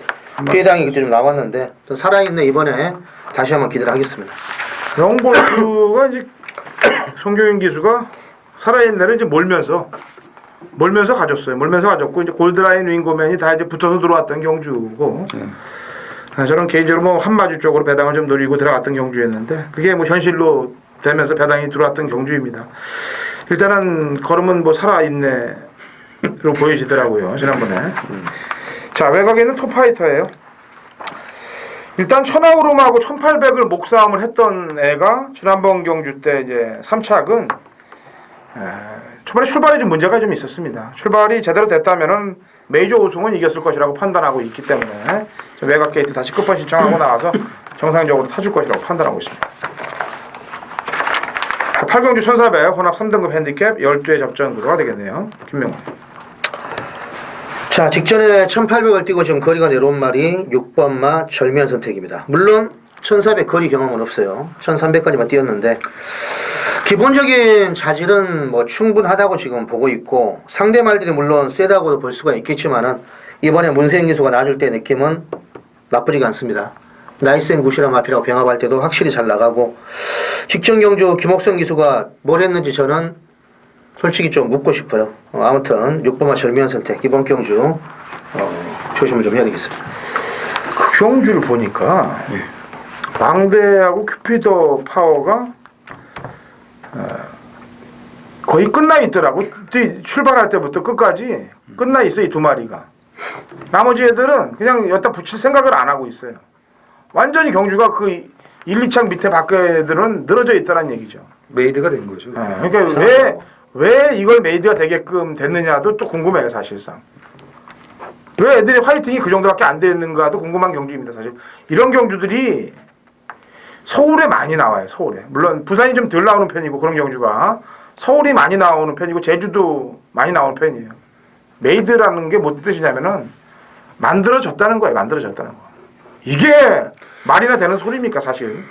배당이 그때 좀 나왔는데 또 살아있네. 이번에 다시 한번 기대를 하겠습니다. 영볼트가 이제 송교인 기수가 살아있는 데를 이제 몰면서 가졌어요. 몰면서 가졌고 이제 골드라인 윙고맨이 다 이제 붙어서 들어왔던 경주고 저는 개인적으로 뭐 한마주 쪽으로 배당을 좀 노리고 들어갔던 경주였는데 그게 뭐 현실로 되면서 배당이 들어왔던 경주입니다. 일단은 걸음은 뭐 살아있네로 보여지더라고요 지난번에. 자, 외곽에 있는 톱파이터예요. 일단 천하우름하고 1800을 목싸움을 했던 애가 지난번 경주 때 이제 3착은 초반에 출발에 좀 문제가 좀 있었습니다. 출발이 제대로 됐다면은 메이저 우승은 이겼을 것이라고 판단하고 있기 때문에 외곽 게이트 다시 끝판 신청하고 나와서 정상적으로 타줄 것이라고 판단하고 있습니다. 8경주 1400 혼합 3등급 핸디캡 12회 접전 구도가 되겠네요. 김명훈. 자, 직전에 1800을 뛰고 지금 거리가 내려온 말이 6번마 절묘한 선택입니다. 물론 1400 거리 경험은 없어요. 1300까지만 뛰었는데 기본적인 자질은 뭐 충분하다고 지금 보고 있고 상대 말들이 물론 세다고도 볼 수가 있겠지만은 이번에 문세인 기수가 놔줄 때 느낌은 나쁘지가 않습니다. 나이스앤 굿이란 마피라고 병합할 때도 확실히 잘 나가고 직전 경주 김옥성 기수가 뭘 했는지 저는 솔직히 좀 묻고 싶어요. 아무튼 6번마 절묘한 선택 이번 경주 조심을 좀 해야 되겠습니다. 그 경주를 보니까 왕대하고 큐피더 파워가 거의 끝나 있더라고. 출발할 때부터 끝까지 끝나 있어 이 두 마리가. 나머지 애들은 그냥 여기다 붙일 생각을 안 하고 있어요. 완전히 경주가 그 1, 2창 밑에 밖에 애들은 늘어져 있다는 얘기죠. 메이드가 된 거죠. 그러니까 왜 이걸 메이드가 되게끔 됐느냐도 또 궁금해요 사실상. 왜 애들이 화이팅이 그 정도밖에 안 되는가도 궁금한 경주입니다 사실. 이런 경주들이 서울에 많이 나와요. 서울에. 물론 부산이 좀 덜 나오는 편이고 그런 경주가 서울이 많이 나오는 편이고 제주도 많이 나오는 편이에요. 메이드라는 게 무슨 뜻이냐면은 만들어졌다는 거예요. 만들어졌다는 거. 이게 말이나 되는 소리입니까 사실.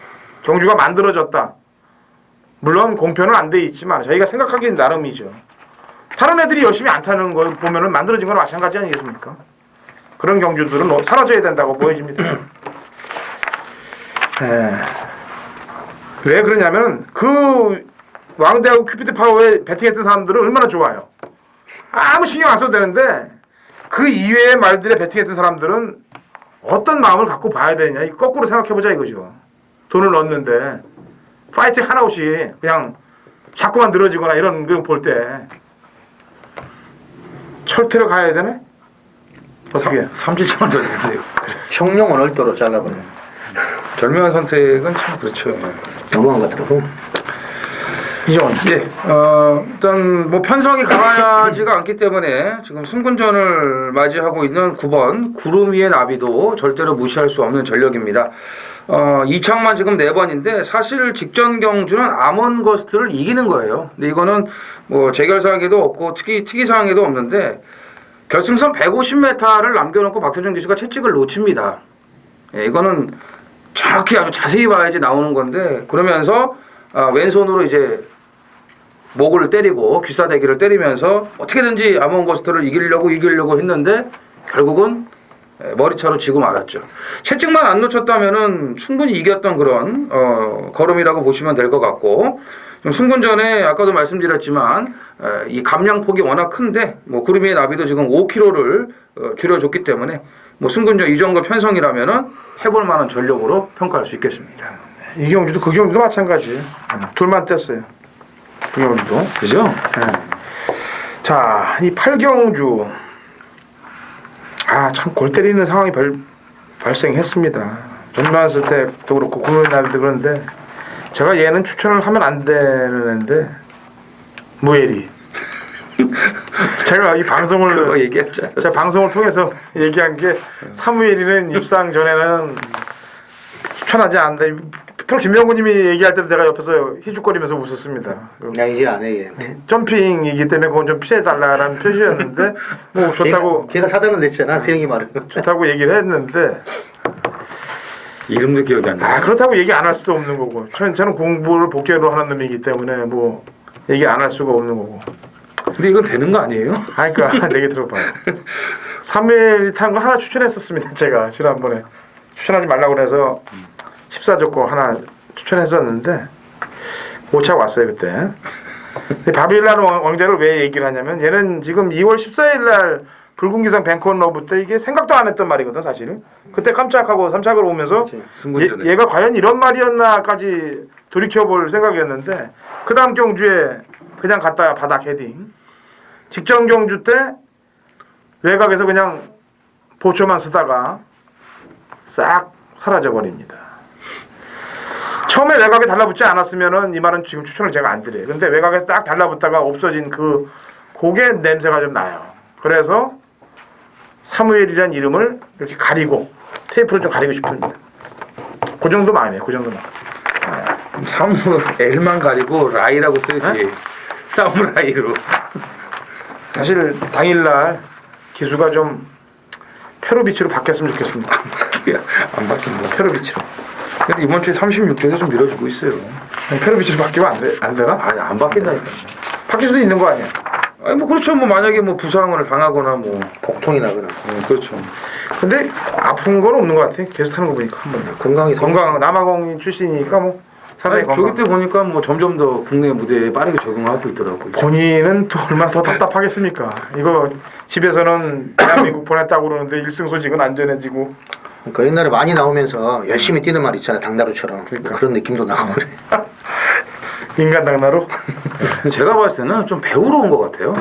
경주가 만들어졌다. 물론 공표는 안 돼 있지만 저희가 생각하기엔 나름이죠. 다른 애들이 열심히 안 타는 걸 보면은 만들어진 거나 마찬가지 아니겠습니까? 그런 경주들은 사라져야 된다고 보여집니다. 왜 그러냐면 그 왕대하고 큐피드 파워에 배팅했던 사람들은 얼마나 좋아요. 아무 신경 안 써도 되는데 그 이외의 말들에 배팅했던 사람들은 어떤 마음을 갖고 봐야 되느냐. 이거 거꾸로 생각해보자 이거죠. 돈을 넣었는데 파이팅 하나 없이 그냥 자꾸만 늘어지거나 이런 걸 볼 때 철퇴로 가야 되네? 어떻게? 3,7천 더 주세요. 형용을 얼도로 잘라버려요. 절묘한 선택은 참 그렇죠. 너무한 것 같더라고. 이정원. 예, 일단 뭐 편성이 강하지가 않기 때문에 지금 승군전을 맞이하고 있는 9번 구름 위의 나비도 절대로 무시할 수 없는 전력입니다. 2창만 지금 4번인데 사실 직전 경주는 아몬거스트를 이기는 거예요. 근데 이거는 뭐 재결사항에도 없고 특이사항에도 없는데 결승선 150m를 남겨놓고 박태준 기수가 채찍을 놓칩니다. 예, 이거는 정확히 아주 자세히 봐야지 나오는 건데 그러면서 왼손으로 이제 목을 때리고 귀싸대기를 때리면서 어떻게든지 아몬거스트를 이기려고 했는데 결국은 머리차로 지고 말았죠. 채찍만 안 놓쳤다면은 충분히 이겼던 그런 걸음이라고 보시면 될 것 같고 좀 승군전에 아까도 말씀드렸지만 이 감량폭이 워낙 큰데 뭐 구름이의 나비도 지금 5kg를 줄여줬기 때문에 뭐 승군전 이 정도 편성이라면은 해볼 만한 전력으로 평가할 수 있겠습니다. 이 경주도 그 경주도 마찬가지. 둘만 뗐어요. 그 경주도. 그죠? 네. 자, 이 8경주 참 골 때리는 상황이 발생했습니다. 전면했을 때도 그렇고 구면나비도 그런데 제가 얘는 추천을 하면 안 되는 애인데 무에리. 제가 이 방송을 얘기하지 않았어요. 제가 방송을 통해서 얘기한 게 사무엘이는 입상 전에는 추천하지 않는다. 프로 김명구님이 얘기할 때도 제가 옆에서 희죽거리면서 웃었습니다. 나 이제 안 해 얘한테. 점핑이기 때문에 그건 좀 피해달라라는 표시였는데 뭐 좋다고 걔가 사단을 냈잖아. 세영이 말은. 좋다고 얘기를 했는데 이름도 기억이 안 나. 그렇다고 얘기 안 할 수도 없는 거고 저는 공부를 복귀로 하는 놈이기 때문에 뭐 얘기 안 할 수가 없는 거고. 근데 이건 되는 거 아니에요? 그러니까 내게 들어봐요. 3일 탄 거 하나 추천했었습니다. 제가 지난번에 추천하지 말라고 그래서 14조 하나 추천했었는데 5차 왔어요 그때. 근데 바빌란 왕자를 왜 얘기를 하냐면 얘는 지금 2월 14일 날 붉은 기상 뱅크원 러브 때 이게 생각도 안 했던 말이거든 사실. 그때 깜짝하고 3착을 오면서 얘가 과연 이런 말이었나까지 돌이켜볼 생각이었는데 그 다음 경주에 그냥 갔다가 바닥 헤딩. 직전 경주 때 외곽에서 그냥 보초만 쓰다가 싹 사라져 버립니다. 처음에 외곽에 달라붙지 않았으면은 이 말은 지금 추천을 제가 안 드려요. 근데 외곽에 딱 달라붙다가 없어진 그게 냄새가 좀 나요. 그래서 사무엘이라는 이름을 이렇게 가리고 테이프로 좀 가리고 싶습니다. 그 정도 마음이에요. 그 정도 마음. 사무엘만 가리고 라이라고 써야지. 사무라이로. 사실 당일날 기수가 좀 페로비치로 바뀌었으면 좋겠습니다. 안 바뀐다. 페로비치로. 근데 이번 주에 36조에서 좀 밀어주고 있어요. 페로비치로 바뀌면 안 되나? 아니 안 바뀐다니까. 바뀔 수도 있는 거 아니야? 아니 뭐 그렇죠. 뭐 만약에 뭐 부상을 당하거나 뭐 복통이 나거나 그렇죠. 근데 아픈 건 없는 것 같아. 계속 타는 거 보니까 한 번. 건강 남아공인 출신이니까 뭐 상당히 아니, 건강. 저기 때 보니까 뭐 점점 더 국내 무대에 빠르게 적응을 하고 있더라고요. 본인은 또 얼마나 더 답답하겠습니까? 이거 집에서는 대한민국 보냈다고 그러는데 1승 소식은 안 전해지고. 그러니까 옛날에 많이 나오면서 열심히 뛰는 말 있잖아요. 당나루처럼. 그러니까. 뭐 그런 느낌도 나고 그래. 인간 당나루? 제가 봤을 때는 좀 배우러 온 것 같아요.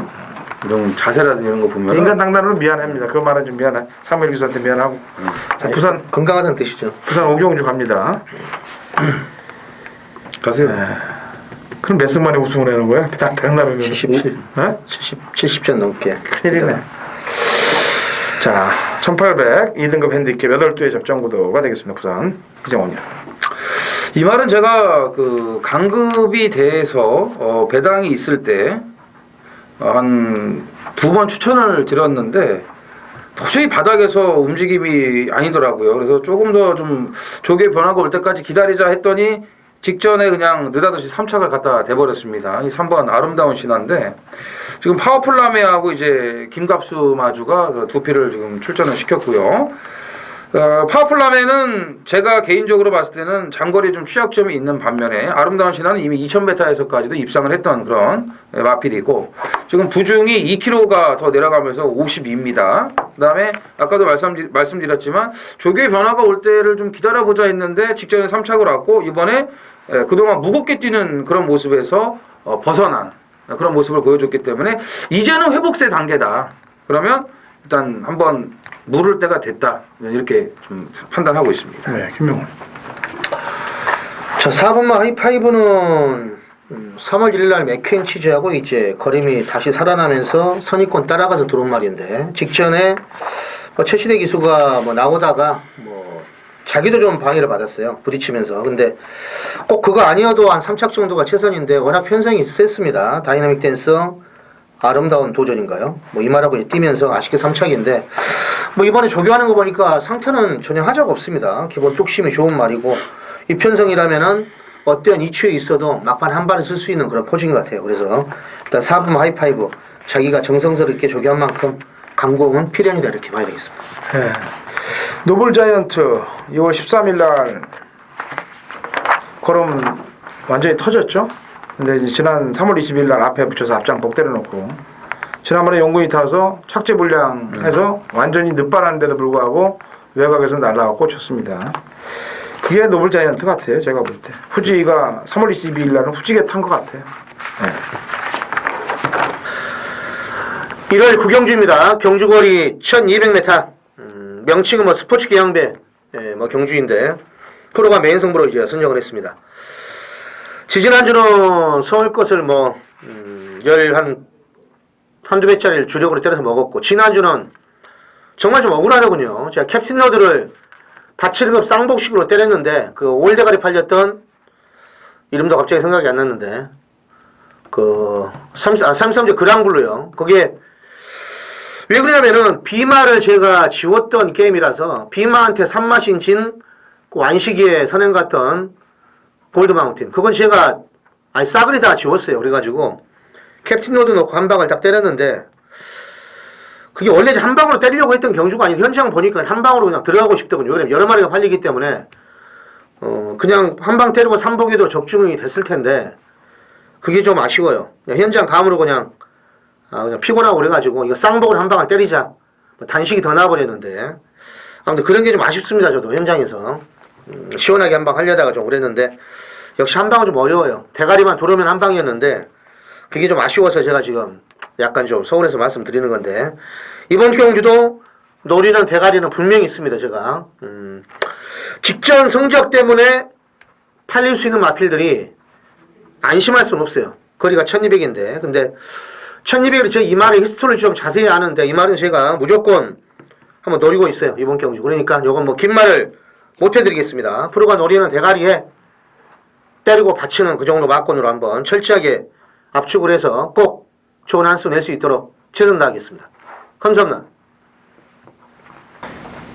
이런 자세라든지 이런 거 보면 인간 당나루는 미안합니다. 그 말은 좀 미안해. 사무엘 기수한테 미안하고. 자, 부산 건강하다는 뜻이죠. 부산 오경주 갑니다. 가세요. 그럼 몇 승 만에 우승을 하는 거야? 당나루는 77. 어? 70전 넘게. 큰일이네. 자, 1800 2등급 핸디캡 8두의 접전 구도가 되겠습니다. 부산 이정원이요. 이 말은 제가 그 강급이 돼서 배당이 있을 때 한 2번 추천을 드렸는데 도저히 바닥에서 움직임이 아니더라고요. 그래서 조금 더 좀 조기의 변화가 올 때까지 기다리자 했더니 직전에 그냥 느닷없이 3착을 갖다 대버렸습니다. 이 3번 아름다운 신화인데 지금 파워풀라메하고 이제 김갑수 마주가 두 피를 지금 출전을 시켰고요. 파워풀라메는 제가 개인적으로 봤을 때는 장거리 좀 취약점이 있는 반면에 아름다운 신화는 이미 2000m에서까지도 입상을 했던 그런 마필이고 지금 부중이 2kg가 더 내려가면서 52입니다. 그다음에 아까도 말씀드렸지만 조교의 변화가 올 때를 좀 기다려보자 했는데 직전에 3착을 왔고 이번에 그동안 무겁게 뛰는 그런 모습에서 벗어난 그런 모습을 보여줬기 때문에 이제는 회복세 단계다. 그러면 일단 한번 물을 때가 됐다. 이렇게 좀 판단하고 있습니다. 네, 김명훈. 자, 4번마 하이파이브는 3월 1일 날 맥퀸 치즈하고 이제 거림이 다시 살아나면서 선입권 따라가서 들어온 말인데 직전에 최시대 기수가 뭐 나오다가 뭐 자기도 좀 방해를 받았어요. 부딪히면서. 근데 꼭 그거 아니어도 한 3착 정도가 최선인데 워낙 편성이 셌습니다. 다이나믹 댄서 아름다운 도전인가요? 뭐 이 말하고 이제 뛰면서 아쉽게 3착인데 뭐 이번에 조교하는 거 보니까 상태는 전혀 하자가 없습니다. 기본 뚝심이 좋은 말이고 이 편성이라면은 어떤 이슈에 있어도 막판 한 발을 쓸 수 있는 그런 포즈인 것 같아요. 그래서 일단 4번 하이파이브 자기가 정성스럽게 조교한 만큼 강공은 필연이다 이렇게 봐야 되겠습니다. 네. 노블 자이언트 2월 13일 날 걸음 완전히 터졌죠. 근데 이제 지난 3월 20일 날 앞에 붙여서 앞장복 때려놓고 지난번에 용군이 타서 착지 불량해서 완전히 늦발하는데도 불구하고 외곽에서 날아가 꽂혔습니다. 그게 노블 자이언트 같아요. 제가 볼 때. 후지가 3월 22일 날은 후지게 탄 것 같아요. 네. 1월 구경주입니다. 경주거리 1200m. 명칭은 뭐 스포츠 기양배 뭐 경주인데 프로가 메인 승부로 이제 선정을 했습니다. 지지난주는 서울 것을 뭐 한두 배짜리를 주력으로 때려서 먹었고 지난주는 정말 좀 억울하더군요. 제가 캡틴 로드를 바칠급 쌍복식으로 때렸는데 그 올대가리 팔렸던 이름도 갑자기 생각이 안 났는데 그 33제 그랑블루요. 거기에 왜 그러냐면은 비마를 제가 지웠던 게임이라서 비마한테 3마신 진 그 완시기에 선행 갔던 골드마운틴 그건 제가 싸그리 다 지웠어요. 그래가지고 캡틴 로드 넣고 한 방을 딱 때렸는데 그게 원래 한 방으로 때리려고 했던 경주가 아니고 현장 보니까 한 방으로 그냥 들어가고 싶더군요. 왜냐면 여러 마리가 팔리기 때문에 그냥 한 방 때리고 3보기도 적중이 됐을 텐데 그게 좀 아쉬워요. 현장 감으로 그냥 피곤하고 그래가지고 이거 쌍복을 한 방을 때리자 단식이 더 나와버렸는데 아무튼 그런 게 좀 아쉽습니다. 저도 현장에서 시원하게 한 방 하려다가 좀 그랬는데 역시 한 방은 좀 어려워요. 대가리만 돌으면 한 방이었는데 그게 좀 아쉬워서 제가 지금 약간 좀 서울에서 말씀드리는 건데 이번 경주도 노리는 대가리는 분명히 있습니다. 제가 직전 성적 때문에 팔릴 수 있는 마필들이 안심할 수는 없어요. 거리가 1200인데 근데 1200을 제가 이 말의 히스토리를 좀 자세히 아는데 이 말은 제가 무조건 한번 노리고 있어요. 이번 경주. 그러니까 이건 뭐 긴 말을 못 해드리겠습니다. 프로가 노리는 대가리에 때리고 받치는 그 정도 막권으로 한번 철저하게 압축을 해서 꼭 좋은 한 수 낼 수 있도록 최선 다하겠습니다. 감사합니다.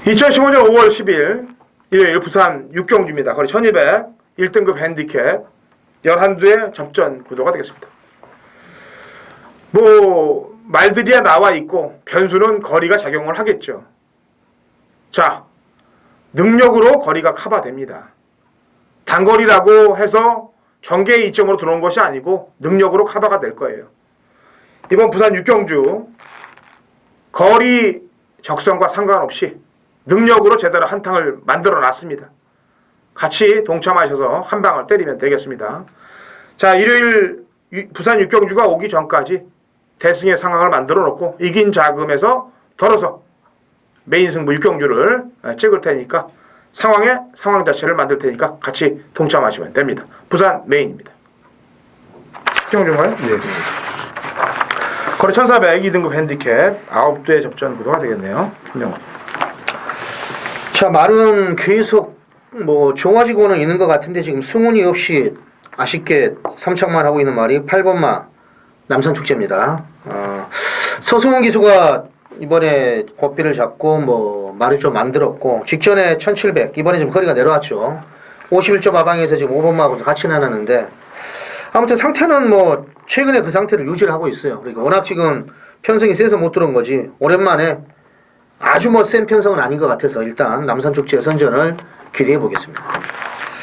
2015년 5월 10일 일요일 부산 6경주입니다. 거리 1200 1등급 핸디캡 11두의 접전 구도가 되겠습니다. 뭐 말들이야 나와 있고 변수는 거리가 작용을 하겠죠. 자, 능력으로 거리가 커버됩니다. 단거리라고 해서 전개의 이점으로 들어온 것이 아니고 능력으로 커버가 될 거예요. 이번 부산 6경주 거리 적성과 상관없이 능력으로 제대로 한탕을 만들어 놨습니다. 같이 동참하셔서 한 방을 때리면 되겠습니다. 자, 일요일 부산 6경주가 오기 전까지 대승의 상황을 만들어 놓고 이긴 자금에서 덜어서 메인 승부 6경주를 찍을 테니까 상황 자체를 만들 테니까 같이 동참하시면 됩니다. 부산 메인입니다. 6경주인가요? 네. 거리 1400 2등급 핸디캡 9두의 접전 구도가 되겠네요. 김명훈. 자, 말은 계속 뭐 좋아지고는 있는 것 같은데 지금 승운이 없이 아쉽게 3착만 하고 있는 말이 8번마 남산축제입니다. 서승훈 기수가 이번에 고삐를 잡고 뭐 말을 좀 만들었고 직전에 1700 이번에 좀 거리가 내려왔죠. 51점 하방에서 지금 5번마하고 같이 나눴는데 아무튼 상태는 뭐 최근에 그 상태를 유지를 하고 있어요. 그러니까 워낙 지금 편성이 세서 못 들어온 거지 오랜만에 아주 뭐 센 편성은 아닌 것 같아서 일단 남산축제 선전을 기대해 보겠습니다.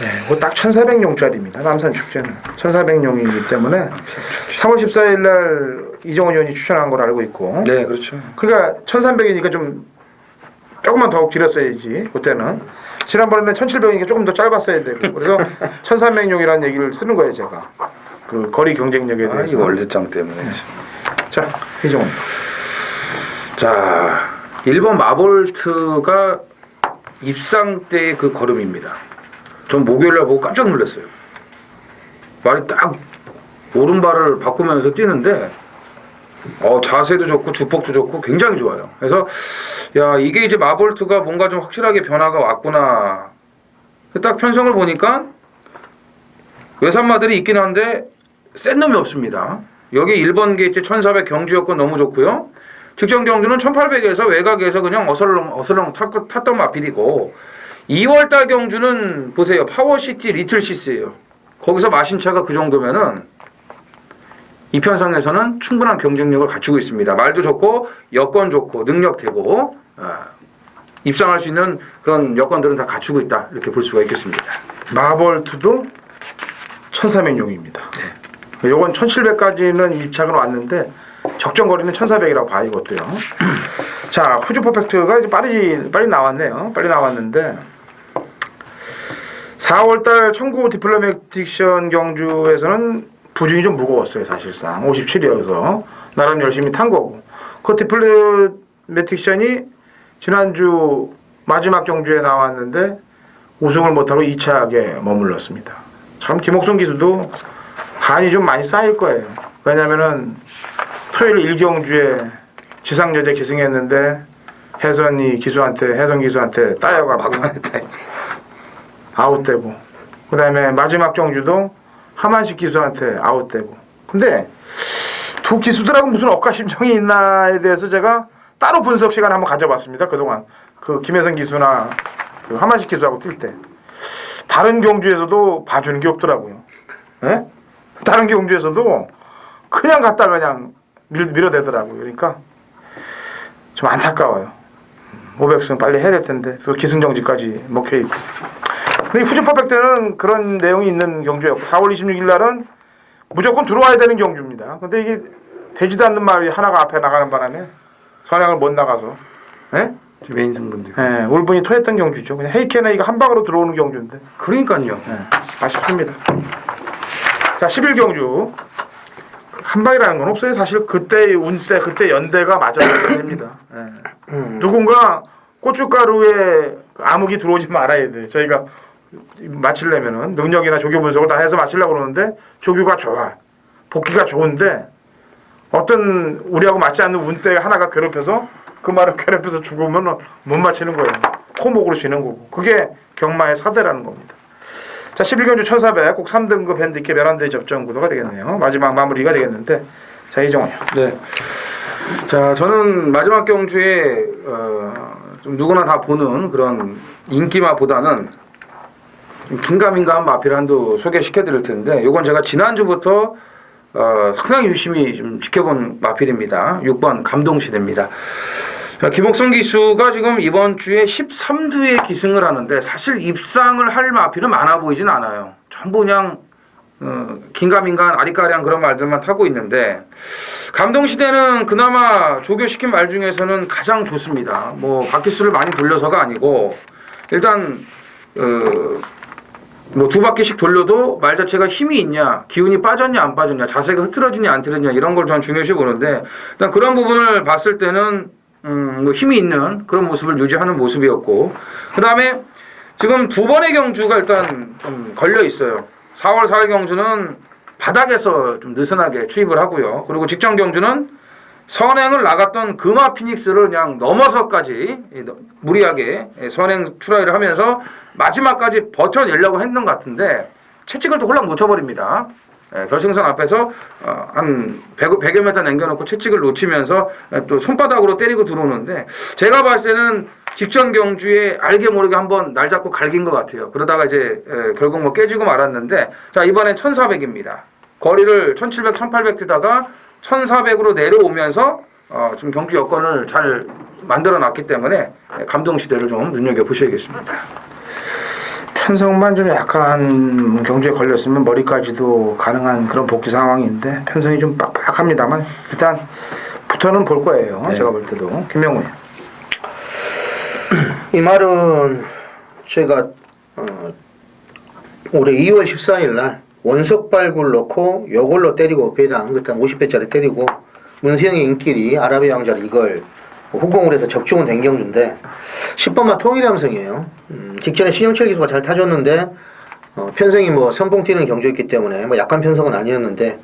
네, 그거 딱 1400용짜리입니다. 남산축제는 1400용이기 때문에 3월 14일 날 이정원 의원이 추천한 걸 알고 있고 네, 그렇죠. 그러니까 1300이니까 좀 조금만 더 길었어야지 그때는 지난번에는 1700이니까 조금 더 짧았어야 되고 그래서 1300용이라는 얘기를 쓰는 거예요 제가 그 거리 경쟁력에 이 대해서 월드장 때문에. 자 이정원 자, 1번 마볼트가 입상 때의 그 걸음입니다. 전 목요일날 보고 깜짝 놀랐어요. 말이 딱 오른발을 바꾸면서 뛰는데 자세도 좋고 주폭도 좋고 굉장히 좋아요. 그래서 야 이게 이제 마볼트가 뭔가 좀 확실하게 변화가 왔구나. 딱 편성을 보니까 외산마들이 있긴 한데 센 놈이 없습니다. 여기 1번 게이트 1400 경주 여건 너무 좋고요. 직전 경주는 1800에서 외곽에서 그냥 어슬렁 탔던 마필이고 2월달 경주는 보세요. 파워시티 리틀시스예요. 거기서 마신 차가 그 정도면은 이 편성에서는 충분한 경쟁력을 갖추고 있습니다. 말도 좋고 여건 좋고 능력 되고 입상할 수 있는 그런 여건들은 다 갖추고 있다 이렇게 볼 수가 있겠습니다. 마볼트도 1300용입니다. 네. 요건 1700까지는 입착은 왔는데 적정 거리는 1400이라고 봐요 이것도요. 자 푸즈 퍼펙트가 이제 빨리 나왔네요. 빨리 나왔는데 4월달 청구 디플로매틱션 경주에서는 부진이 좀 무거웠어요 사실상 57이어서 나름 열심히 탄 거고 그 디플로매틱션이 지난주 마지막 경주에 나왔는데 우승을 못하고 2차하게 머물렀습니다. 참 김옥성 기수도 한이 좀 많이 쌓일 거예요. 왜냐면은 토요일 1경주에 지상여제 기승했는데 혜선 기수한테 따여가고 아웃되고 그 다음에 마지막 경주도 하만식 기수한테 아웃되고 근데 두 기수들하고 무슨 억가심정이 있나에 대해서 제가 따로 분석 시간 한번 가져봤습니다. 그동안 그 김혜선 기수나 그 하만식 기수하고 뛸 때 다른 경주에서도 봐주는 게 없더라고요. 예? 다른 경주에서도 그냥 갖다 그냥 밀어대더라고요. 그러니까 좀 안타까워요. 500승 빨리 해야 될 텐데 또 기승정지까지 먹혀있고 근데 이 후즈 퍼펙 때는 그런 내용이 있는 경주였고 4월 26일 날은 무조건 들어와야 되는 경주입니다. 근데 이게 되지도 않는 말이 하나가 앞에 나가는 바람에 선행을 못 나가서 예? 메인 승부인데. 예, 울분이 토했던 경주죠. 그냥 헤이케네이가 한 방으로 들어오는 경주인데 그러니까요. 아쉽습니다. 자 11경주 한 방이라는 건 없어요. 사실 그때 운때 그때 연대가 맞아야 됩니다. 예. 누군가 고춧가루에 암흑이 들어오지 말아야 돼. 저희가 맞추려면은 능력이나 조교 분석을 다 해서 맞추려고 그러는데 조교가 좋아. 복귀가 좋은데 어떤 우리하고 맞지 않는 운대 하나가 괴롭혀서 그 말을 괴롭혀서 죽으면 못 맞히는 거예요. 코목으로 지는 거고. 그게 경마의 사대라는 겁니다. 자, 11경주 1400 꼭 3등급 핸디캡 11대 접전 구도가 되겠네요. 마지막 마무리가 되겠는데 자, 이정원이요. 네. 자, 저는 마지막 경주에 좀 누구나 다 보는 그런 인기마보다는 좀 긴가민가한 마필을 한두 소개시켜 드릴 텐데 이건 제가 지난주부터 상당히 유심히 좀 지켜본 마필입니다. 6번 감동시대입니다. 자, 김옥성 기수가 지금 이번 주에 13주에 기승을 하는데 사실 입상을 할 마필은 많아 보이진 않아요. 전부 그냥 긴가민가한 아리까리한 그런 말들만 타고 있는데 감동시대는 그나마 조교시킨 말 중에서는 가장 좋습니다. 뭐 바퀴수를 많이 돌려서가 아니고 일단 뭐 두 바퀴씩 돌려도 말 자체가 힘이 있냐, 기운이 빠졌냐 안 빠졌냐, 자세가 흐트러지냐 안 흐트러지냐 이런 걸 저는 중요시 보는데 일단 그런 부분을 봤을 때는 뭐 힘이 있는 그런 모습을 유지하는 모습이었고 그 다음에 지금 두 번의 경주가 일단 좀 걸려 있어요. 4월 4일 경주는 바닥에서 좀 느슨하게 추입을 하고요. 그리고 직전 경주는 선행을 나갔던 금화 피닉스를 그냥 넘어서까지 무리하게 선행 출하를 하면서 마지막까지 버텨내려고 했는 것 같은데 채찍을 또 홀랑 놓쳐버립니다. 결승선 앞에서 한 100여 미터 남겨놓고 채찍을 놓치면서 또 손바닥으로 때리고 들어오는데 제가 봤을 때는 직전 경주에 알게 모르게 한번 날 잡고 갈긴 것 같아요. 그러다가 이제 결국 뭐 깨지고 말았는데 자 이번엔 1400입니다. 거리를 1700, 1800 뛰다가 1400으로 내려오면서 좀 경주 여건을 잘 만들어 놨기 때문에 감동시대를 좀 눈여겨보셔야겠습니다. 편성만 좀 약간 경주에 걸렸으면 머리까지도 가능한 그런 복귀 상황인데 편성이 좀 빡빡합니다만 일단 부터는 볼 거예요. 네. 제가 볼 때도. 김명훈. 이 말은 제가 올해 2월 14일 날 원석발굴 넣고 요걸로 때리고 배당 그때 50배짜리 때리고 문세영의 인길이 아라비아 왕자를 이걸 후공을 해서 적중은 된 경주인데 10번마 통일함성이에요. 직전에 신영철 기수가 잘 타줬는데 편성이 뭐 선봉 뛰는 경주였기 때문에 뭐 약한 편성은 아니었는데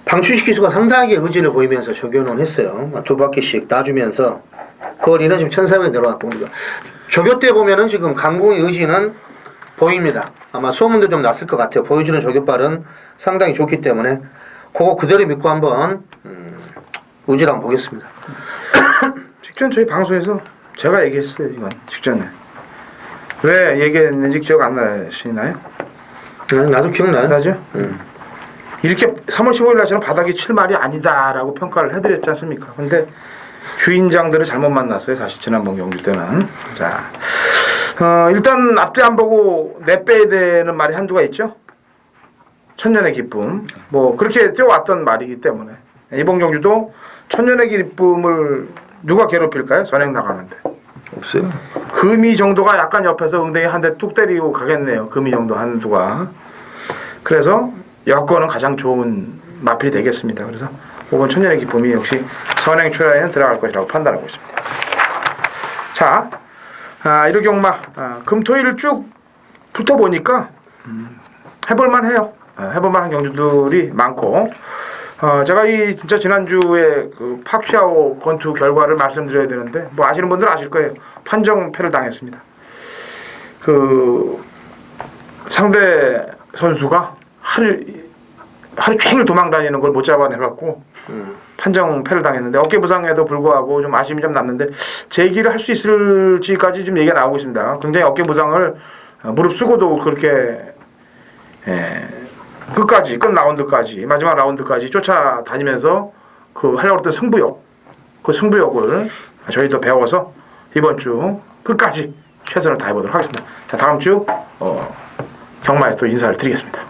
방추식 기수가 상당하게 의지를 보이면서 적용을 했어요. 두 바퀴씩 놔주면서 거리는 지금 1400 내려왔고 조교 때 보면은 지금 강공의 의지는 보입니다. 아마 소문도 좀 났을 것 같아요. 보여주는 조교발은 상당히 좋기 때문에 그거 그대로 믿고 한번 의지를 한번 보겠습니다. 직전 저희 방송에서 제가 얘기했어요. 이건 직전에. 왜 얘기했는지 기억 안 나시나요? 나도 기억나요. 나죠? 이렇게 3월 15일 날 저는 바닥이 칠 말이 아니다라고 평가를 해드렸지 않습니까? 근데 주인장들을 잘못 만났어요. 사실 지난번 경기 때는. 자, 일단 앞뒤 안 보고 내빼야 되는 말이 한두가 있죠. 천년의 기쁨. 뭐 그렇게 뛰어왔던 말이기 때문에 이번 경주도 천년의 기쁨을 누가 괴롭힐까요? 선행 나가는데. 없어요. 금이 정도가 약간 옆에서 엉덩이 한 대 뚝 때리고 가겠네요. 금이 정도 한두가. 그래서 여건은 가장 좋은 마필이 되겠습니다. 그래서 5번 천년의 기쁨이 역시 선행 출하에는 들어갈 것이라고 판단하고 있습니다. 자, 일요경마 금토일 쭉 붙어보니까 해볼만 해요. 해볼만한 경주들이 많고 제가 이 진짜 지난주에 그 팍샤오 권투 결과를 말씀드려야 되는데 뭐 아시는 분들은 아실 거예요. 판정패를 당했습니다. 그 상대 선수가 하루 종일 도망다니는 걸 못 잡아내갖고 판정패를 당했는데 어깨 부상에도 불구하고 좀 아쉬움이 좀 남는데 재기를 할 수 있을지까지 좀 얘기가 나오고 있습니다. 굉장히 어깨 부상을 무릅쓰고도 그렇게 끝까지 끝 라운드까지 마지막 라운드까지 쫓아다니면서 그 하려고 했던 승부욕 그 승부욕을 저희도 배워서 이번 주 끝까지 최선을 다해보도록 하겠습니다. 자 다음 주 경마에서 또 인사를 드리겠습니다.